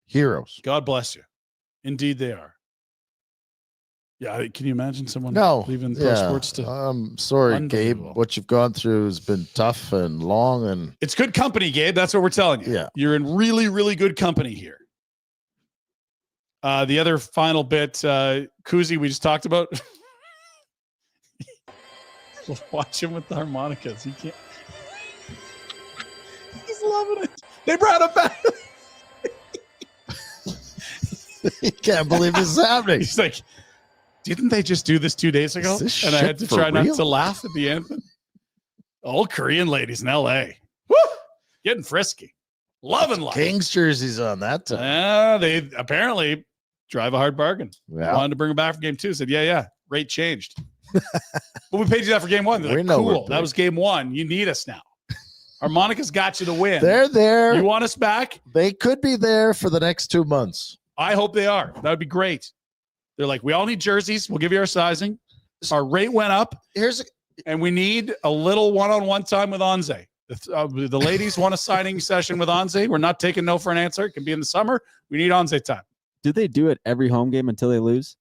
heroes. God bless you. Indeed, they are. Yeah, can you imagine someone No. leaving pro sports to... I'm sorry, Gabe. Unbelievable. What you've gone through has been tough and long and It's good company, Gabe. That's what we're telling you. Yeah. You're in really, really good company here. The other final bit, Kuzi, we just talked about. Watch him with the harmonicas. He can't. He's loving it. They brought him back. you can't believe this is happening. He's like, didn't they just do this 2 days ago? Is this And I shit had to for try not real? to laugh at the end. All Korean ladies in LA. Woo! Getting frisky. Loving life. Kings jerseys on that time. They apparently drive a hard bargain. Yeah. Wanted to bring him back for game 2. Said, yeah. Rate changed. But we paid you that for game 1. They're We like, know we're cool. That big. was game 1. You need us now. Harmonica's got you to win. They're there. You want us back? They could be there for the next 2 months. I hope they are. That would be great. They're like, we all need jerseys. We'll give you our sizing. Our rate went up, and we need a little one-on-one time with Anze. The ladies want a signing session with Anze. We're not taking no for an answer. It can be in the summer. We need Anze time. Do they do it every home game until they lose?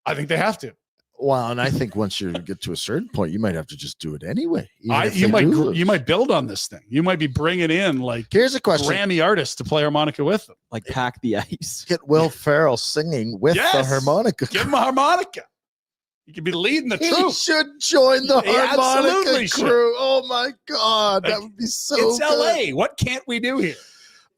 I think they have to. Well, and I think once you get to a certain point, you might have to just do it anyway. You might build on this thing. You might be bringing in like Here's a question. Grammy artists to play harmonica with them. Like pack the ice. Get Will Ferrell singing with the Yes! harmonica. Give him a harmonica. He could be leading the He troop. should join the He absolutely harmonica should. crew. Oh my God. Like, That would be so It's good. LA. What can't we do here?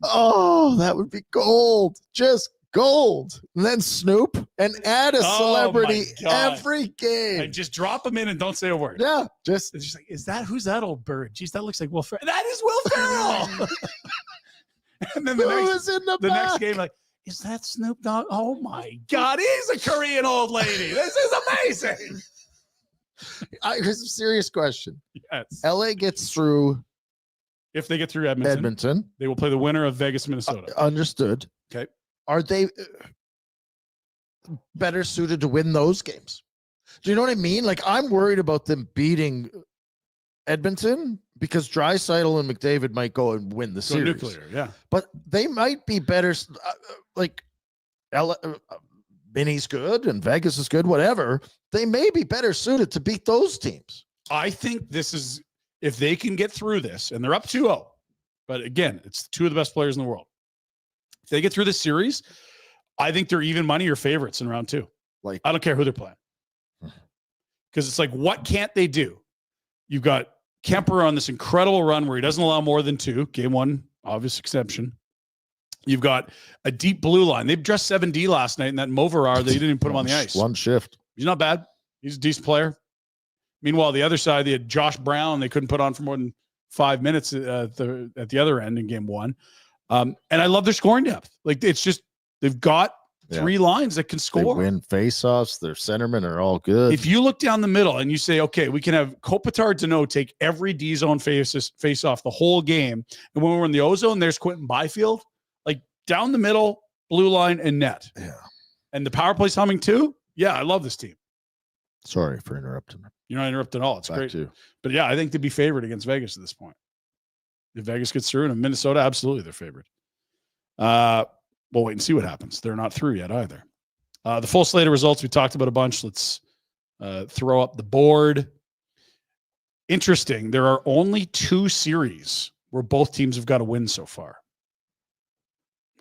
Oh, that would be gold. Just gold. And then Snoop and add a Oh, celebrity my God. every game. And just drop him in and don't say a word. Yeah. Just It's just like, who's that old bird? Geez, that looks like Will Ferrell. That is Will Ferrell. And then who is in the next back? game, like, is that Snoop Dogg? Oh my God, he's a Korean old lady. This is amazing. Here's a serious question. Yes. LA gets through If they get through Edmonton, they will play the winner of Vegas, Minnesota. Understood. Okay. Are they better suited to win those games? Do you know what I mean? Like, I'm worried about them beating Edmonton because Draisaitl and McDavid might go and win the Go series. nuclear, yeah. But they might be better. Like, Minnie's good and Vegas is good, whatever. They may be better suited to beat those teams. I think this is, if they can get through this, and they're up 2-0, but again, it's 2 of the best players in the world. If they get through this series, I think they're even money or favorites in round 2. Like, I don't care who they're playing. Because it's like, what can't they do? You've got Kemper on this incredible run where he doesn't allow more than 2. Game 1, obvious exception. You've got a deep blue line. They've dressed 7D last night, and that Moverar, they didn't even put him on the ice. One shift. He's not bad. He's a decent player. Meanwhile, the other side, they had Josh Brown. They couldn't put on for more than 5 minutes at the other end in game 1. And I love their scoring depth. Like, it's just, they've got 3 lines that can They score. win faceoffs. Their centermen are all good. If you look down the middle and you say, okay, we can have Kopitar Deneau take every D zone face off the whole game. And when we're in the O zone, there's Quentin Byfield. Like, down the middle, blue line, and net. Yeah. And the power play's humming too. Yeah, I love this team. Sorry for interrupting. You're not interrupting at all. It's Back great. to you. But yeah, I think they'd be favored against Vegas at this point. If Vegas gets through, and Minnesota, absolutely they're favored. We'll wait and see what happens. They're not through yet either. The full slate of results we talked about a bunch. Let's throw up the board. Interesting. There are only 2 series where both teams have got a win so far.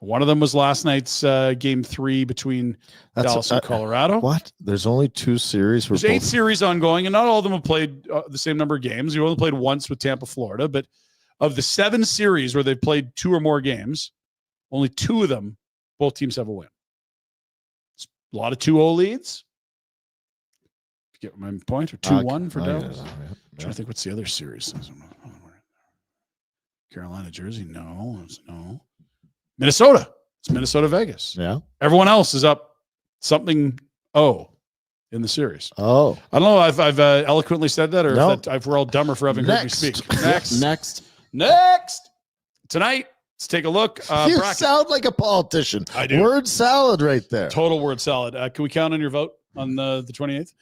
One of them was last night's game 3 between Dallas and Colorado. What? There's only 2 series. There's 8 series ongoing, and not all of them have played the same number of games. You only played once with Tampa, Florida, but of the 7 series where they've played 2 or more games, only 2 of them, both teams have a win. It's a lot of 2-0 leads. You get my point? Or 2-1 for Dallas? I'm trying to think what's the other series. Carolina, Jersey? No. Minnesota. It's Minnesota, Vegas. Yeah. Everyone else is up something in the series. Oh. I don't know if I've eloquently said that, or No. if we're all dumber for having heard me speak. Next. Tonight, let's take a look. You bracket. sound like a politician. I do. Word salad right there. Total word salad. Can we count on your vote on the 28th?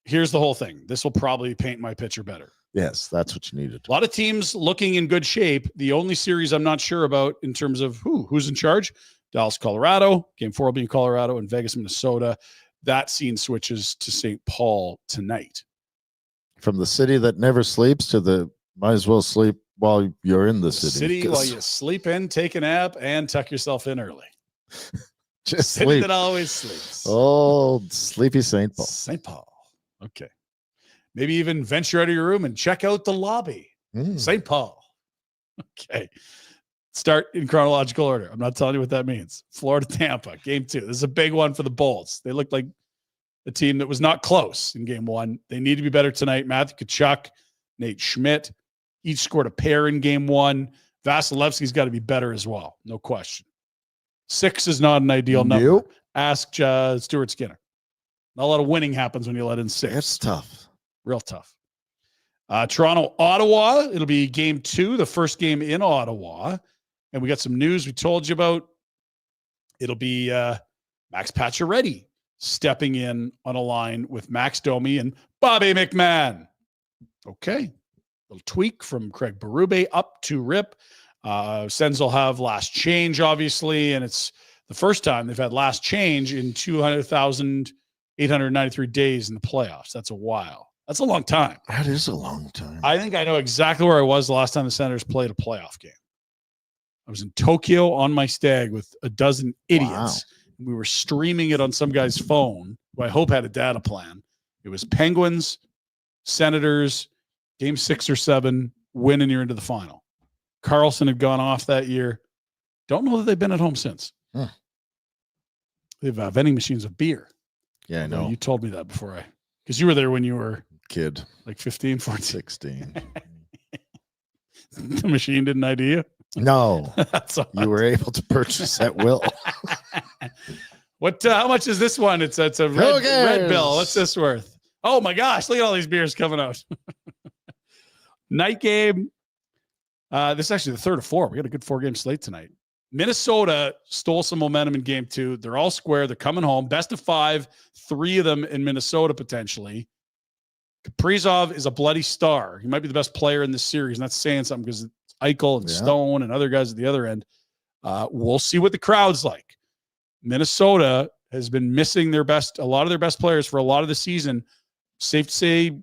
Here's the whole thing. This will probably paint my picture better. Yes, that's what you needed. A lot of teams looking in good shape. The only series I'm not sure about in terms of who's in charge, Dallas, Colorado. Game 4 will be in Colorado, and Vegas, Minnesota. That scene switches to St. Paul tonight. From the city that never sleeps to the might as well sleep while you're in the city. While you sleep in, take a nap, and tuck yourself in early. Just City sleep. that always sleeps. Oh, sleepy St. Paul. St. Paul. Okay. Maybe even venture out of your room and check out the lobby. St. Paul. Okay. Start in chronological order. I'm not telling you what that means. Florida, Tampa, game 2. This is a big one for the Bolts. They looked like a team that was not close in game 1. They need to be better tonight. Matthew Tkachuk, Nate Schmidt, each scored a pair in game 1. Vasilevsky's got to be better as well. No question. 6 is not an ideal number. Nope. Ask Stuart Skinner. Not a lot of winning happens when you let in 6. It's tough. Real tough. Toronto, Ottawa. It'll be game 2, the first game in Ottawa. And we got some news we told you about. It'll be Max Pacioretty stepping in on a line with Max Domi and Bobby McMahon. Okay. Little tweak from Craig Berube up to Rip. Sens will have last change, obviously, and it's the first time they've had last change in 200,893 days in the playoffs. That's a while. That's a long time. That is a long time. I think I know exactly where I was the last time the Senators played a playoff game. I was in Tokyo on my stag with a dozen idiots. Wow. We were streaming it on some guy's phone, who I hope had a data plan. It was Penguins, Senators, game 6 or 7, win and you're into the final. Carlson had gone off that year. Don't know that they've been at home since. Huh. They have vending machines of beer. Yeah, I know. You told me that before because you were there when you were Kid. like 15, 14. 16. The machine didn't ID you? No. That's all You were able to purchase at will. What? How much is this one? It's a red bill. What's this worth? Oh my gosh! Look at all these beers coming out. Night game. This is actually the 3rd of 4. We got a good 4-game slate tonight. Minnesota stole some momentum in game 2. They're all square. They're coming home. Best of 5. 3 of them in Minnesota potentially. Kaprizov is a bloody star. He might be the best player in this series, and that's saying something because Eichel and Stone and other guys at the other end. We'll see what the crowd's like. Minnesota has been missing a lot of their best players for a lot of the season. Safe to say,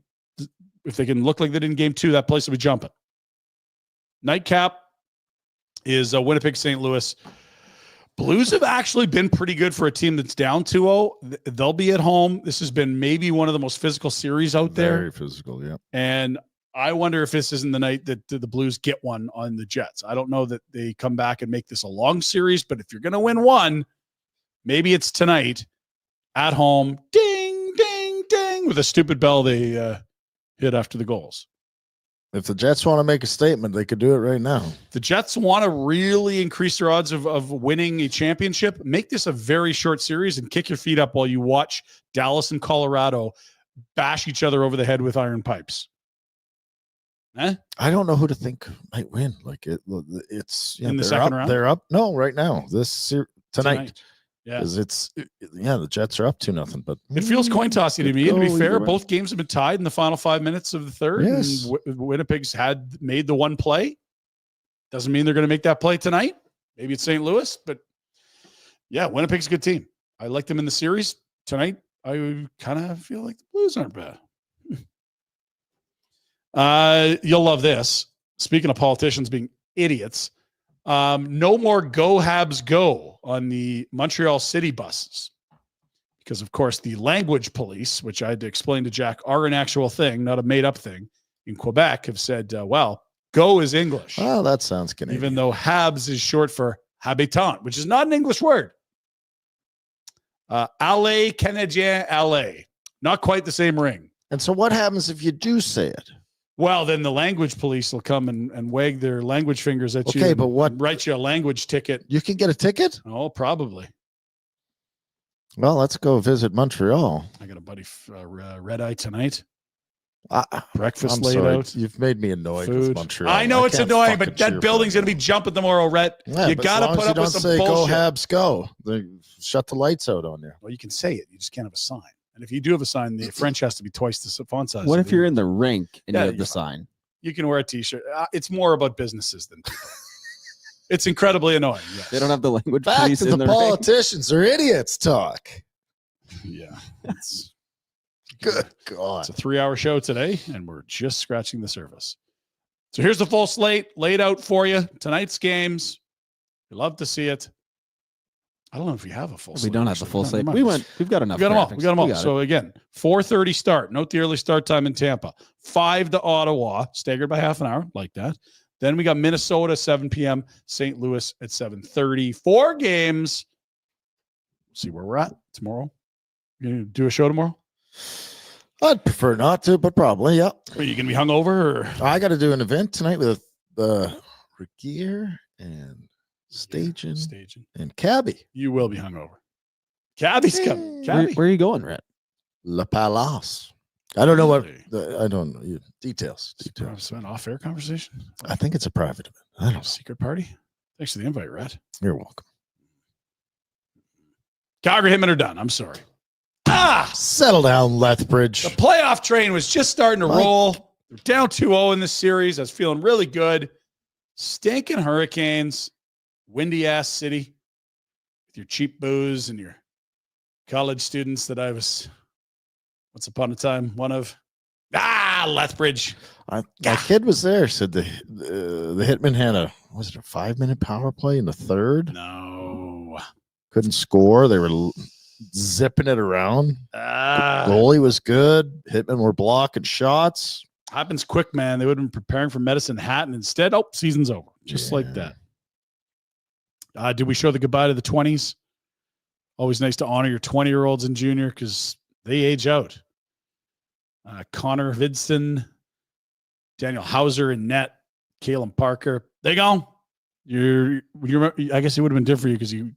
if they can look like they did in game 2, that place will be jumping. Nightcap is Winnipeg, St. Louis. Blues have actually been pretty good for a team that's down 2-0. They'll be at home. This has been maybe one of the most physical series out there. Very physical, yeah. And I wonder if this isn't the night that the Blues get one on the Jets. I don't know that they come back and make this a long series, but if you're going to win one, maybe it's tonight at home. Ding, ding, ding, with a stupid bell they hit after the goals. If the Jets want to make a statement, they could do it right now. The Jets want to really increase their odds of winning a championship. Make this a very short series and kick your feet up while you watch Dallas and Colorado bash each other over the head with iron pipes. I don't know who to think might win. Like it's in the second round. They're up. No, right now. Tonight. Yeah, because the Jets are up 2-0. But it feels coin tossy to me. To be fair, way. both games have been tied in the final 5 minutes of the third. Yes. And Winnipeg's had made the one play. Doesn't mean they're going to make that play tonight. Maybe it's St. Louis, but yeah, Winnipeg's a good team. I like them in the series tonight. I kind of feel like the Blues aren't bad. You'll love this. Speaking of politicians being idiots, no more Go Habs Go on the Montreal City buses. Because, of course, the language police, which I had to explain to Jack, are an actual thing, not a made-up thing, in Quebec have said, well, Go is English. Oh, that sounds Canadian. Even though Habs is short for habitant, which is not an English word. Allez, Canadien, allez. Not quite the same ring. And so what happens if you do say it? Well, then the language police will come and wag their language fingers at you. Okay, but what? Write you a language ticket. You can get a ticket? Oh, probably. Well, let's go visit Montreal. I got a buddy red eye tonight. I'm Breakfast laid sorry. out. You've made me annoyed Food. with Montreal. I know it's can't annoying, fucking but that cheer building's for going to be them. jumping tomorrow, Rhett. Yeah, you but got to as long put as up you with don't some say bullshit. Go Habs Go. They shut the lights out on you. Well, you can say it. You just can't have a sign. And if you do have a sign, the French has to be twice the font size. What if you're in the rink and Yeah, you have you're the fine. sign? You can wear a T-shirt. It's more about businesses than people. It's incredibly annoying. Yes. They don't have the language Back police to in the the rink. politicians or idiots talk. Yeah. It's Good God. It's a 3-hour show today, and we're just scratching the surface. So here's the full slate laid out for you. Tonight's games. We love to see it. I don't know if we have a full slate. We don't have the full slate. We've got enough. We got them all. graphics. We got them all. got So again, 4:30 start. Note the early start time in Tampa. 5 to Ottawa, staggered by half an hour, like that. Then we got Minnesota, 7 p.m., St. Louis at 7:30. 4 games. See where we're at tomorrow. You gonna do a show tomorrow? I'd prefer not to, but probably, yeah. Are you going to be hungover? Or? I got to do an event tonight with the Regier and Staging Staging. and Cabby. You will be hungover. Cabby's coming. Where Cabby. are you going, Rhett? La Palace. I don't know what. Really? I don't know. Details. It's an off-air conversation. I think it's a private event. I don't know. Secret party. Thanks for the invite, Rhett. You're welcome. Calgary Hitmen are done. I'm sorry. Settle down, Lethbridge. The playoff train was just starting to roll. They're down 2-0 in this series. I was feeling really good. Stinking Hurricanes. Windy-ass city. With your cheap booze and your college students that I was, once upon a time, one of. Lethbridge. My kid was there. Said the Hitmen had a 5-minute power play in the third. No. Couldn't score. They were zipping it around. Goalie was good. Hitmen were blocking shots. Happens quick, man. They would have been preparing for Medicine Hat, and instead, season's over. Just like that. Did we show the goodbye to the 20s? Always nice to honor your 20-year-olds and junior because they age out. Connor Vidston, Daniel Hauser in net, Kalen Parker. They gone. You're. I guess it would have been different for you because you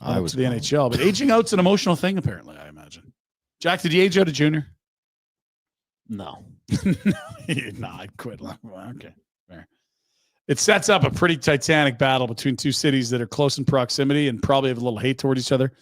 I was to the NHL, but aging out's an emotional thing, apparently, I imagine. Jack, did you age out a junior? No. No, I quit. Okay, fair. It sets up a pretty titanic battle between two cities that are close in proximity and probably have a little hate towards each other.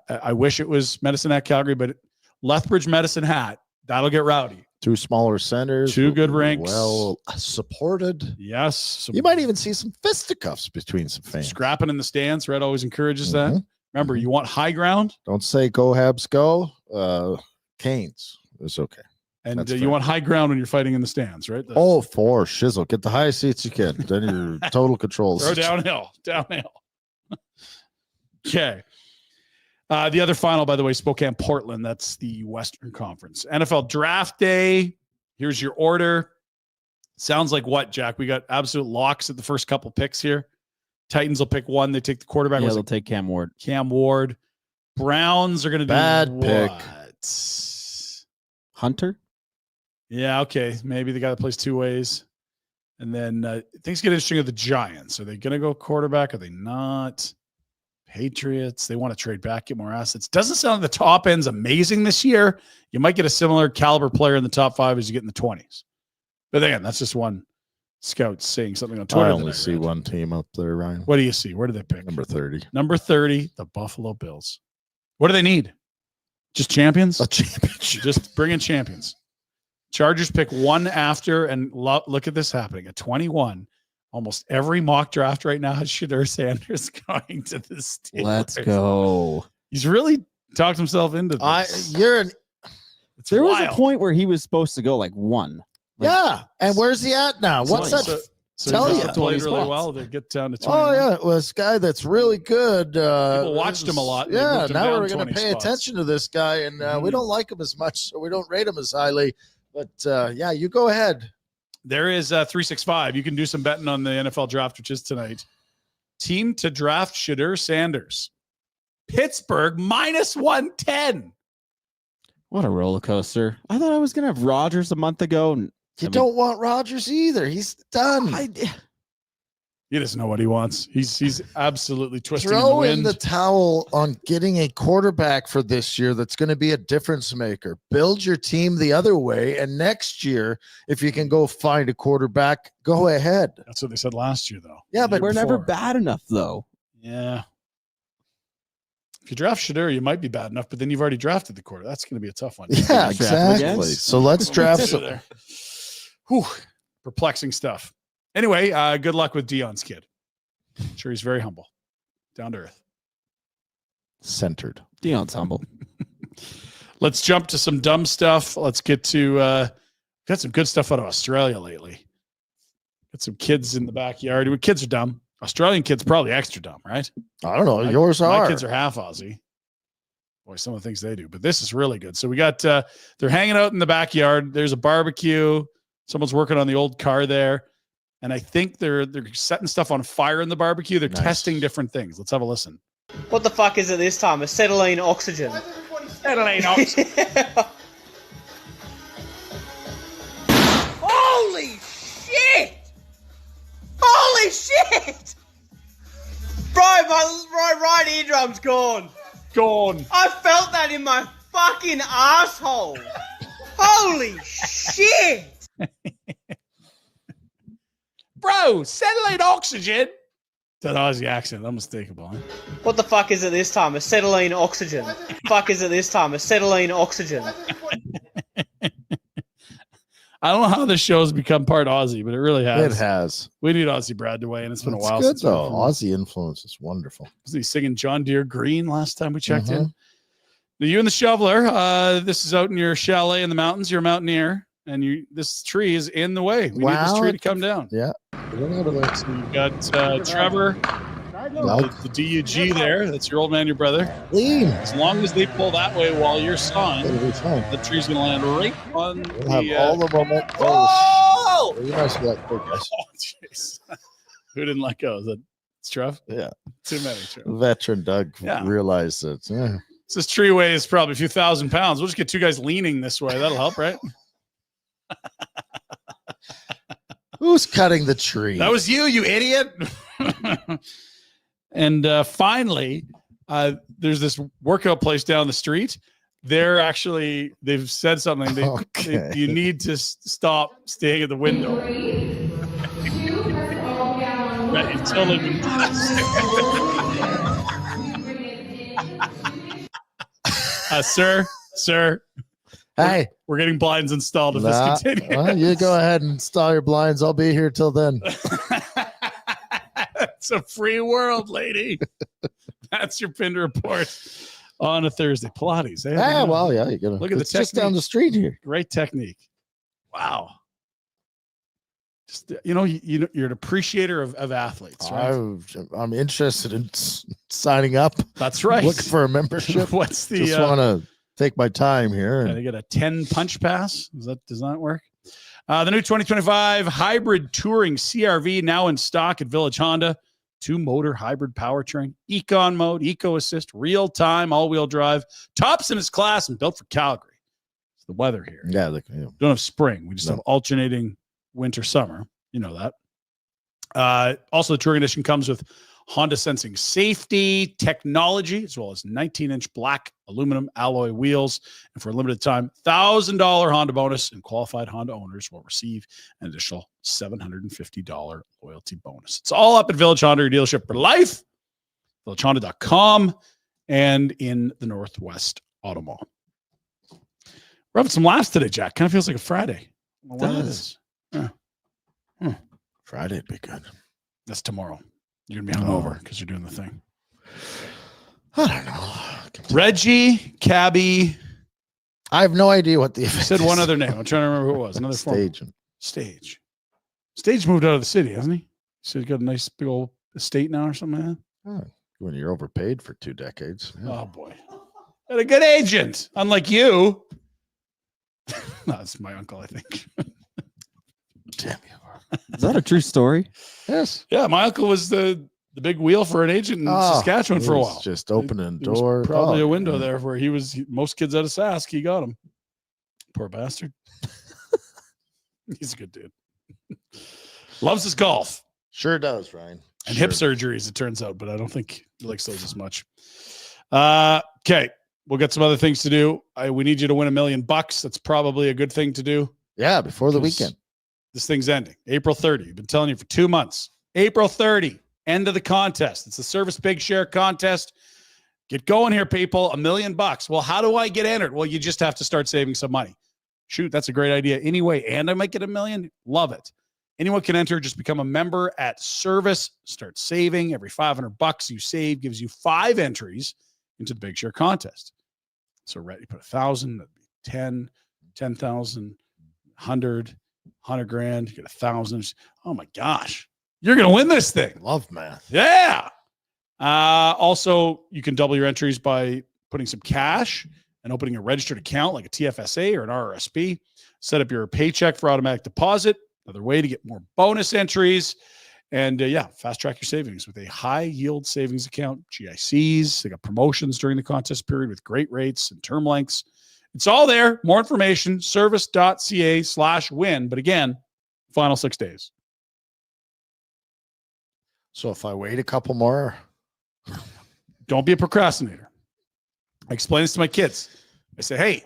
I wish it was Medicine Hat, Calgary, but Lethbridge, Medicine Hat, that'll get rowdy. Two smaller centers. Two good rinks. Well supported. Yes. You might even see some fisticuffs between some fans. Scrapping in the stands. Red always encourages that. Remember, you want high ground. Don't say go Habs go. Canes. It's okay. And you want high ground when you're fighting in the stands, right? For shizzle. Get the highest seats you can. Then you're total control. Throw downhill. Okay. The other final, by the way, Spokane, Portland. That's the Western Conference. NFL Draft Day. Here's your order. Sounds like what, Jack? We got absolute locks at the first couple picks here. Titans will pick one. They take the quarterback. Yeah, they'll take Cam Ward. Browns are going to do bad pick. Hunter? Yeah, okay. Maybe the guy that plays two ways. And then things get interesting with the Giants. Are they going to go quarterback? Are they not? Patriots, they want to trade back, get more assets. Doesn't sound like the top end's amazing this year. You might get a similar caliber player in the top 5 as you get in the 20s. But again, that's just one scout saying something on Twitter. I only see one team up there, Ryan. What do you see? Where do they pick? Number 30. Number 30, the Buffalo Bills. What do they need? Just champions? A championship. Just bring in champions. Chargers pick one after, and look at this happening. At 21, almost every mock draft right now has Shedeur Sanders going to the Steelers. Let's go. He's really talked himself into this. There was a point where he was supposed to go like 1. Yeah, and where's he at now? What's that? So tell you, played really well. They get down to 20. Oh yeah, well, this guy that's really good. People watched him a lot. Yeah, now we're going to pay attention to this guy, and we don't like him as much, so we don't rate him as highly. But yeah, you go ahead. There is 365. You can do some betting on the NFL draft, which is tonight. Team to draft Shedeur Sanders. Pittsburgh -110. What a roller coaster. I thought I was going to have Rodgers a month ago. You don't want Rodgers either. He's done. He doesn't know what he wants. He's absolutely twisting Throw the wind. in the towel on getting a quarterback for this year that's going to be a difference maker. Build your team the other way, and next year, if you can go find a quarterback, go ahead. That's what they said last year, though. Yeah, but we're never bad enough, though. Yeah. If you draft Shedeur, you might be bad enough, but then you've already drafted the quarterback. That's going to be a tough one. Yeah, exactly. So let's draft some. Whew, perplexing stuff. Anyway, good luck with Dion's kid. I'm sure he's very humble, down to earth. Centered. Dion's humble. Let's jump to some dumb stuff. Let's get to got some good stuff out of Australia lately. Got some kids in the backyard. Kids are dumb. Australian kids probably extra dumb, right? I don't know. Yours are. My kids are half Aussie. Boy, some of the things they do. But this is really good. So we got they're hanging out in the backyard. There's a barbecue. Someone's working on the old car there. And I think they're setting stuff on fire in the barbecue. They're testing different things. Let's have a listen. What the fuck is it this time? Acetylene oxygen. Acetylene oxygen. Holy shit! Holy eardrum's gone. Gone. I felt that in my fucking asshole. Holy shit. Bro, acetylene oxygen. That Aussie accent, unmistakable. Huh? What the fuck is it this time? Acetylene oxygen. Fuck is it this time? Acetylene oxygen. I don't know how this show's become part Aussie, but it really has. It has. We need Aussie Brad to weigh in. It's been a while. Good Since though. Aussie influence is wonderful. Was he singing John Deere Green last time we checked Mm-hmm. in? Now, you and the shoveler, this is out in your chalet in the mountains. You're a mountaineer, and this tree is in the way. We need this tree to come down. Yeah. So you've got Trevor, the DUG there. That's your old man, your brother. Lean. As long as they pull that way while you're sawing, It'll be fine. the tree's going to land right on We'll have all the moment. Oh! You guys let go, guys. Oh, jeez. Who didn't let go? Is that Trev? Yeah. Too many, Trev. Veteran Doug Yeah. realized that. Yeah. So this tree weighs probably a few thousand pounds. We'll just get two guys leaning this way. That'll help, right? Who's cutting the tree? That was you idiot. And finally, there's this workout place down the street. They've said something. Okay. You need to stop staying at the window. Right, it's totally been sir. Hey. We're getting blinds installed if this continues. Well, you go ahead and install your blinds. I'll be here till then. It's a free world, lady. That's your Pinder Report on a Thursday. Pilates. Eh? Yeah, well, yeah, you gotta Look at the it's just technique. down the street here. Great technique. Wow. Just you're an appreciator of athletes, right? I'm interested in signing up. That's right. Looking for a membership. What's the Just want to take my time here. Can I get a 10 punch pass? Does that work? The new 2025 hybrid touring CRV now in stock at Village Honda. 2-motor hybrid powertrain, Econ mode, Eco Assist, real-time all-wheel drive, tops in its class and built for Calgary. It's the weather here. Yeah, Don't have spring. We just have alternating winter, summer. You know that. Also, the Touring Edition comes with Honda sensing safety technology, as well as 19-inch black aluminum alloy wheels. And for a limited time, $1,000 Honda bonus, and qualified Honda owners will receive an additional $750 loyalty bonus. It's all up at Village Honda, your dealership for life, villagehonda.com, and in the Northwest Auto Mall. We're having some laughs today, Jack. Kind of feels like a Friday. It does. Friday'd be good. That's tomorrow. You're going to be hungover because you're doing the thing. I don't know. Reggie, Cabby. I have no idea what the I said one other name. I'm trying to remember who it was. Another Stage. Stage moved out of the city, hasn't he? So he's got a nice big old estate now or something like that. When you're overpaid for 2 decades. Yeah. Oh, boy. Got a good agent, unlike you. No, that's my uncle, I think. Damn you. Is that a true story? Yes. Yeah, my uncle was the big wheel for an agent in Saskatchewan for a while. Just opening There was doors. probably a window there where most kids out of Sask, he got him. Poor bastard. He's a good dude. Loves his golf. Sure does, Ryan. And hip surgeries, it turns out, but I don't think he likes those as much. Okay. We'll get some other things to do. We need you to win $1 million. That's probably a good thing to do. Yeah, before the weekend. This thing's ending April 30. I've been telling you for 2 months. April 30, end of the contest. It's the Service Big Share contest. Get going here, people. $1 million. Well, how do I get entered? Well, you just have to start saving some money. Shoot, that's a great idea. Anyway, and I might get $1 million. Love it. Anyone can enter. Just become a member at Service. Start saving. Every $500 you save gives you 5 entries into the Big Share contest. So you put 1,000, that'd be 10, 10,000, 100, 100 grand. You get 1,000. Oh my gosh, you're gonna win this thing. Love math. Yeah. Also, you can double your entries by putting some cash and opening a registered account like a TFSA or an RRSP. Set up your paycheck for automatic deposit. Another way to get more bonus entries. And fast track your savings with a high yield savings account, GICs. They got promotions during the contest period with great rates and term lengths. It's all there. More information, service.ca/win. But again, final 6 days. So if I wait a couple more, Don't be a procrastinator. I explain this to my kids. I say, hey,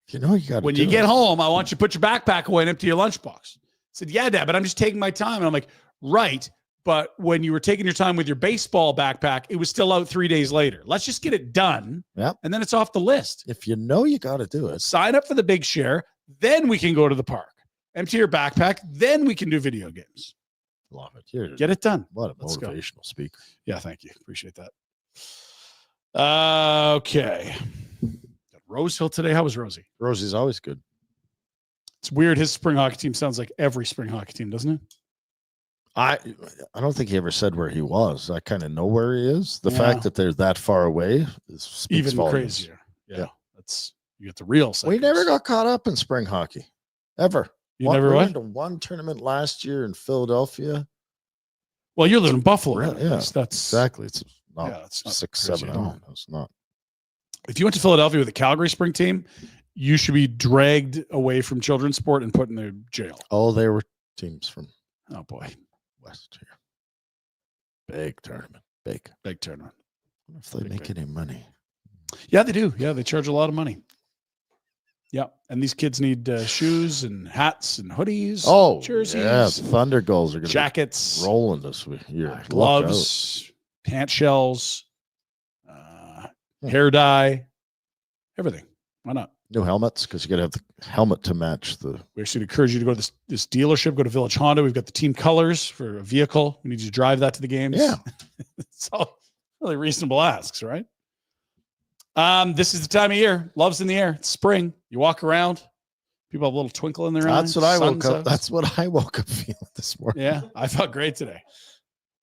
you got when you get home, I want you to put your backpack away and empty your lunchbox. I said, yeah, Dad, but I'm just taking my time. And I'm like, right. But when you were taking your time with your baseball backpack, it was still out 3 days later. Let's just get it done. Yep. And then it's off the list. If you got to do it. Sign up for the big share. Then we can go to the park. Empty your backpack. Then we can do video games. Love it. Get it done. What a Let's motivational speaker. Yeah, thank you. Appreciate that. Okay. Rosehill today. How was Rosie? Rosie's always good. It's weird. His spring hockey team sounds like every spring hockey team, doesn't it? I don't think he ever said where he was. I kind of know where he is. The fact that they're that far away is even volumes. crazier. Yeah. That's you get the real We never got caught up in spring hockey. Ever. You never went to one tournament last year in Philadelphia. Well, you're living in Buffalo. Really? Yeah. That's exactly. It's not it's not 6, crazy 7 at all. hours. It's not. If you went to Philadelphia with a Calgary spring team, you should be dragged away from children's sport and put in the jail. Oh, they were teams from Oh boy. West here. Big tournament. Big tournament. I wonder if they make any money. Yeah, they do. Yeah, they charge a lot of money. Yeah, and these kids need shoes and hats and hoodies. Oh, jerseys. Yeah, Thunder Gulls are going to jackets, rolling this year. gloves, pant shells, hair dye, everything. Why not? New helmets, because you got to have the helmet to match the. We actually encourage you to go to this dealership. Go to Village Honda. We've got the team colors for a vehicle. We need you to drive that to the games. Yeah, it's all really reasonable asks, right? This is the time of year. Love's in the air. It's spring. You walk around. People have a little twinkle in their eyes. That's what I woke Sun's up. out. That's what I woke up feeling this morning. Yeah, I felt great today.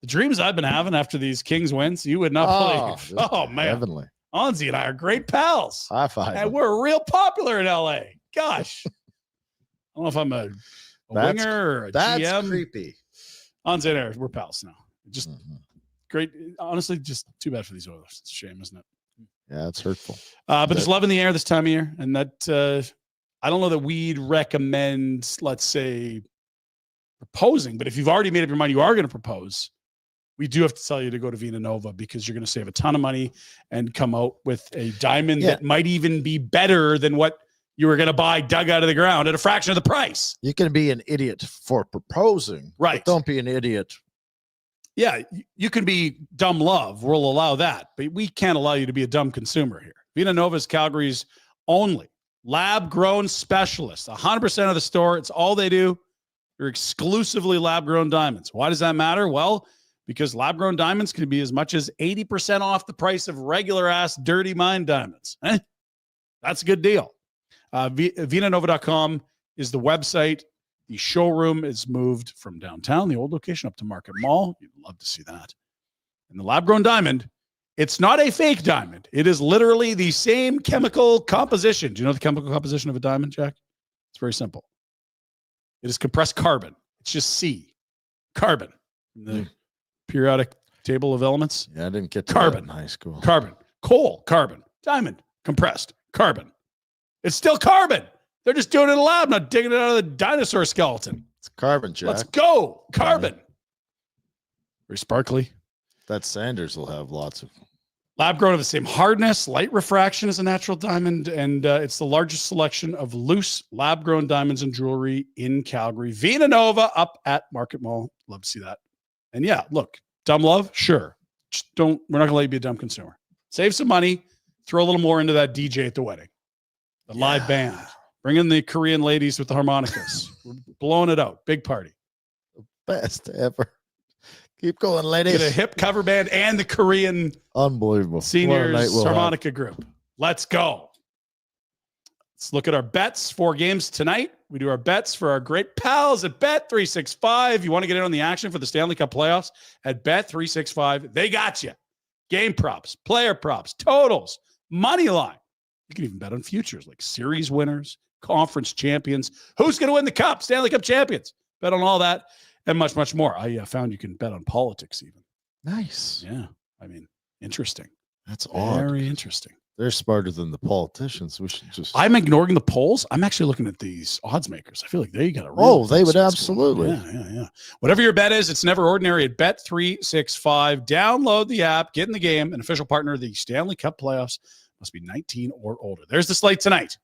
The dreams I've been having after these Kings wins, you would not believe. Oh man, heavenly. Anzi and I are great pals. High five. And we're real popular in LA. Gosh. I don't know if I'm a winger or a that's GM. creepy. Anzi and I, we're pals now. Just great. Honestly, just too bad for these Oilers. It's a shame, isn't it? Yeah, it's hurtful. But there's love in the air this time of year. And that I don't know that we'd recommend, let's say, proposing. But if you've already made up your mind you are going to propose, we do have to tell you to go to Vina Nova because you're going to save a ton of money and come out with a diamond that might even be better than what you were going to buy dug out of the ground at a fraction of the price. You can be an idiot for proposing. Right. But don't be an idiot. Yeah, you can be dumb love. We'll allow that. But we can't allow you to be a dumb consumer here. Vina Nova is Calgary's only lab-grown specialist. 100% of the store, it's all they do. They're exclusively lab-grown diamonds. Why does that matter? Well, because lab-grown diamonds can be as much as 80% off the price of regular-ass dirty mine diamonds. That's a good deal. VinaNova.com is the website. The showroom is moved from downtown, the old location, up to Market Mall. You'd love to see that. And the lab-grown diamond, it's not a fake diamond. It is literally the same chemical composition. Do you know the chemical composition of a diamond, Jack? It's very simple. It is compressed carbon. It's just C. Carbon. The periodic table of elements. Yeah, I didn't get to carbon that in high school. Carbon. Coal. Carbon. Diamond. Compressed. Carbon. It's still carbon. They're just doing it in a lab, not digging it out of the dinosaur skeleton. It's carbon, Jack. Let's go. Carbon. Very sparkly. That Sanders will have lots of. Lab grown of the same hardness, light refraction as a natural diamond, and it's the largest selection of loose lab grown diamonds and jewelry in Calgary. Vina Nova up at Market Mall. Love to see that. And yeah, look, dumb love, sure. Just we're not gonna let you be a dumb consumer. Save some money, throw a little more into that DJ at the wedding. The live band. Bring in the Korean ladies with the harmonicas. We're blowing it out. Big party. Best ever. Keep going, ladies. Get a hip cover band and the Korean unbelievable seniors harmonica group. Let's go. Let's look at our bets. 4 games tonight. We do our bets for our great pals at Bet365. You want to get in on the action for the Stanley Cup playoffs at Bet365. They got you. Game props, player props, totals, money line. You can even bet on futures like series winners, conference champions. Who's going to win the cup? Stanley Cup champions. Bet on all that and much, much more. I found you can bet on politics even. Nice. Yeah. I mean, interesting. That's odd. Very interesting. They're smarter than the politicians. We should just. I'm ignoring the polls. I'm actually looking at these odds makers. I feel like they got a real. They would absolutely. Yeah. Whatever your bet is, it's never ordinary at Bet365. Download the app, get in the game. An official partner of the Stanley Cup playoffs. Must be 19 or older. There's the slate tonight.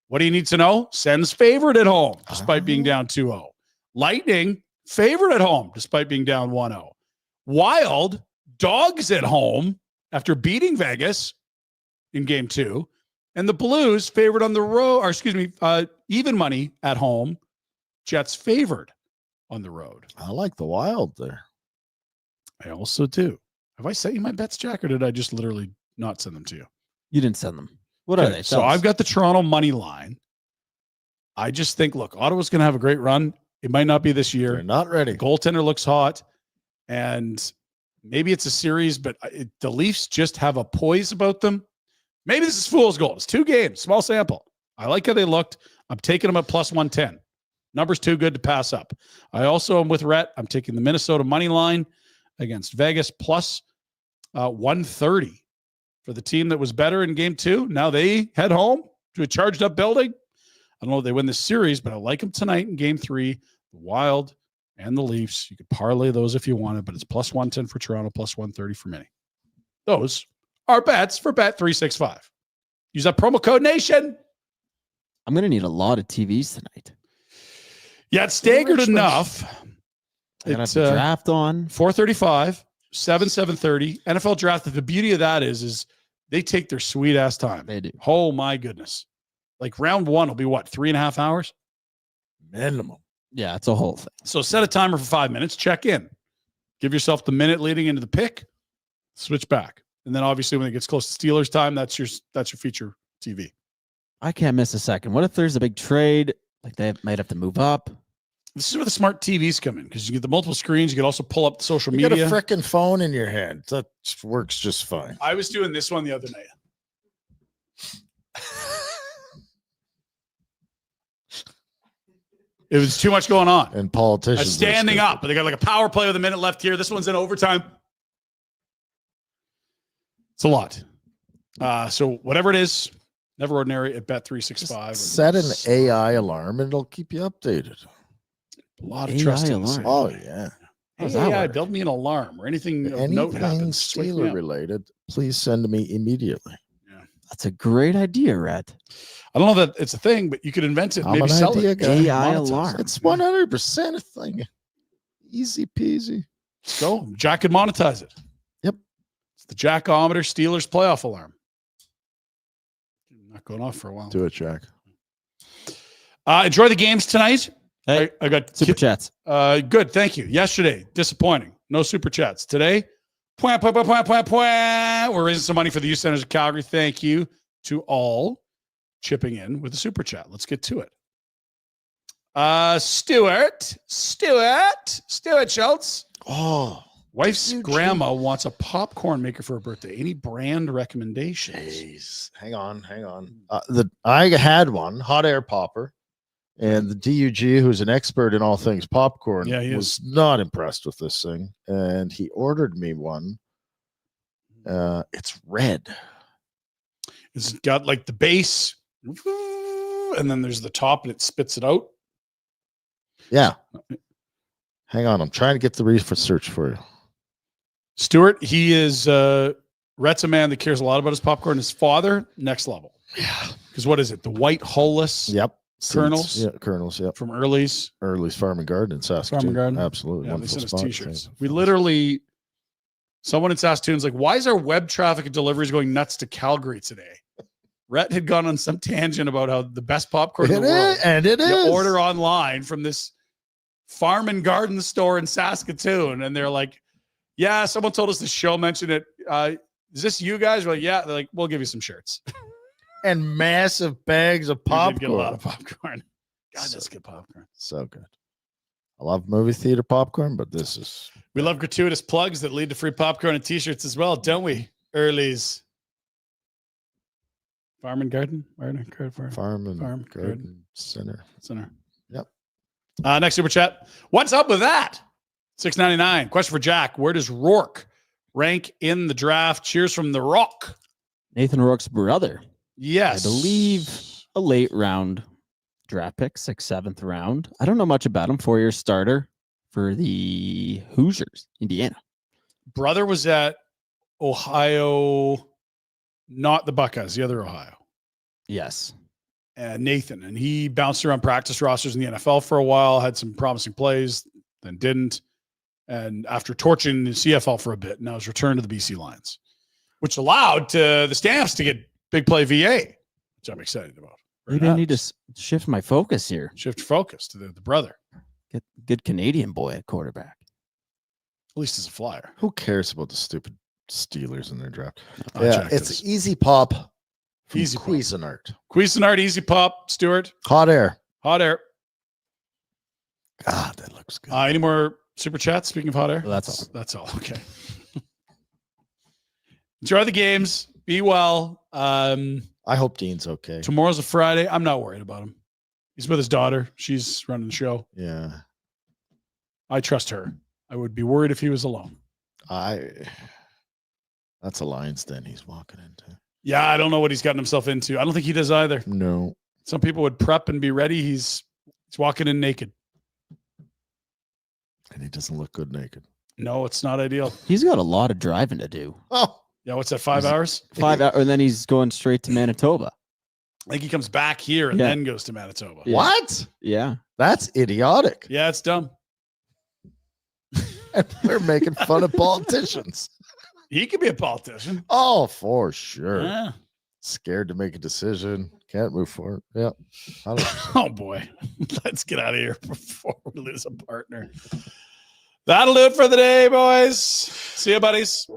What do you need to know? Sens favored at home, despite being down 2-0. Lightning favored at home, despite being down 1-0. Wild dogs at home after beating Vegas in game 2. And the Blues favored on the road, even money at home. Jets favored on the road. I like the Wild there. I also do. Have I sent you my bets, Jack, or did I just literally not send them to you? You didn't send them. What are they? So I've got the Toronto money line. I just think, look, Ottawa's going to have a great run. It might not be this year. They're not ready. The goaltender looks hot. And maybe it's a series, but the Leafs just have a poise about them. Maybe this is fool's gold. It's 2 games, small sample. I like how they looked. I'm taking them at plus 110. Number's too good to pass up. I also am with Rhett. I'm taking the Minnesota money line against Vegas plus 130 for the team that was better in game 2. Now they head home to a charged up building. I don't know if they win this series, but I like them tonight in game 3. The Wild and the Leafs. You could parlay those if you wanted, but it's plus 110 for Toronto, plus 130 for many. Those are bets for Bet365. Use that promo code NATION. I'm going to need a lot of TVs tonight. Yeah, it's staggered enough. It's draft on 4:35, 7:30. NFL draft. The beauty of that is they take their sweet ass time. They do. Oh my goodness. Like round 1 will be what, 3.5 hours? Minimum. Yeah, it's a whole thing. So set a timer for 5 minutes, check in. Give yourself the minute leading into the pick, switch back. And then obviously when it gets close to Steelers time, that's your feature TV. I can't miss a second. What if there's a big trade? Like they might have to move up. This is where the smart TVs come in because you get the multiple screens. You can also pull up the social You media. got a frickin' phone in your hand. That works just fine. I was doing this one the other night. It was too much going on. And politicians I'm standing up, but they got like a power play with a minute left here. This one's in overtime. It's a lot. So whatever it is, never ordinary at Bet365. Set an AI alarm and it'll keep you updated. A lot of AI trust in alarm. Oh, yeah. How does that AI, work? build me an alarm or anything of note Anything happens. Wake me Steeler up. related, please send to me immediately. That's a great idea, Rhett. I don't know that it's a thing, but you could invent it and I'm maybe an sell idea it. guy. AI Monetize alarm. it. It's 100% a thing. Easy peasy. So Jack could monetize it. Yep. It's the Jackometer Steelers playoff alarm. Not going off for a while. Do it, Jack. Enjoy the games tonight. Hey, I got Super chats. good. Thank you. Yesterday, disappointing. No super chats. Today, we're raising some money for the youth centers of Calgary. Thank you to all chipping in with the super chat. Let's get to it. Stuart Schultz. Oh, Wife's Eugene. grandma wants a popcorn maker for her birthday. Any brand recommendations? jeez. Hang on. I had one, hot air popper. And the DUG, who's an expert in all things popcorn, Yeah, he was not impressed with this thing. And he ordered me one. It's red. It's got like the base, and then there's the top, and it spits it out. Yeah. Hang on. I'm trying to get the research for you. Stuart, he is Rhett's a man that cares a lot about his popcorn. His father, next level. Yeah. Because what is it? The white hulless Yep. Kernels? Seeds. Yeah, kernels. Yep. from Early's. Early's Farm and Garden in Saskatoon. Farm and Garden? Absolutely. Yeah, they Wonderful sent us spot. t-shirts. We literally, someone in Saskatoon's like, why is our web traffic and deliveries going nuts to Calgary today? Rhett had gone on some tangent about how the best popcorn in the world. It You is. order online from this farm and garden store in Saskatoon, and they're like, yeah, someone told us the show mentioned it. Is this you guys? We're like, yeah. They're like, we'll give you some shirts. And massive bags of We did get a lot popcorn. of popcorn. God, that's good popcorn. So good. I love movie theater popcorn, but this is We love gratuitous plugs that lead to free popcorn and t-shirts as well, don't we? Early's. Farm and Garden? Farm and Garden. Garden Center. Center. Yep. Next super chat. What's up with that? $6.99. Question for Jack. Where does Rourke rank in the draft? Cheers from The Rock. Nathan Rourke's brother. Yes. I believe a late round draft pick, 6th, 7th round. I don't know much about him. 4-year starter for the Hoosiers, Indiana. Brother was at Ohio, not the Buckeyes, the other Ohio. Yes. Nathan, and he bounced around practice rosters in the NFL for a while, had some promising plays, then didn't. And after torching the CFL for a bit, now has returned to the BC Lions, which allowed to the Stamps to get big play VA, which I'm excited about. Maybe I need to shift my focus here. Shift focus to the brother. Get good Canadian boy at quarterback. At least as a flyer. Who cares about the stupid Steelers in their draft? I'll Yeah, check it's this. easy pop. Easy pop. Cuisinart. Cuisinart, easy pop, Stuart. Hot air. Hot air. God, that looks good. Any more super chats? Speaking of hot air, Well, that's all. That's all. Okay. Enjoy the games. Be well. I hope Dean's okay. Tomorrow's a Friday. I'm not worried about him. He's with his daughter. She's running the show. Yeah. I trust her. I would be worried if he was alone. That's a lion's den he's walking into. Yeah, I don't know what he's gotten himself into. I don't think he does either. No. Some people would prep and be ready. He's walking in naked. And he doesn't look good naked. No, it's not ideal. He's got a lot of driving to do. Oh. Yeah, what's that, 5 hours? 5 hours, and then he's going straight to Manitoba. I think he comes back here and Yeah. then goes to Manitoba. Yeah. What? Yeah. That's idiotic. Yeah, it's dumb. And we're making fun of politicians. He could be a politician. Oh, for sure. Yeah. Scared to make a decision. Can't move forward. Yeah. 100%. Oh, boy. Let's get out of here before we lose a partner. That'll do it for the day, boys. See you, buddies.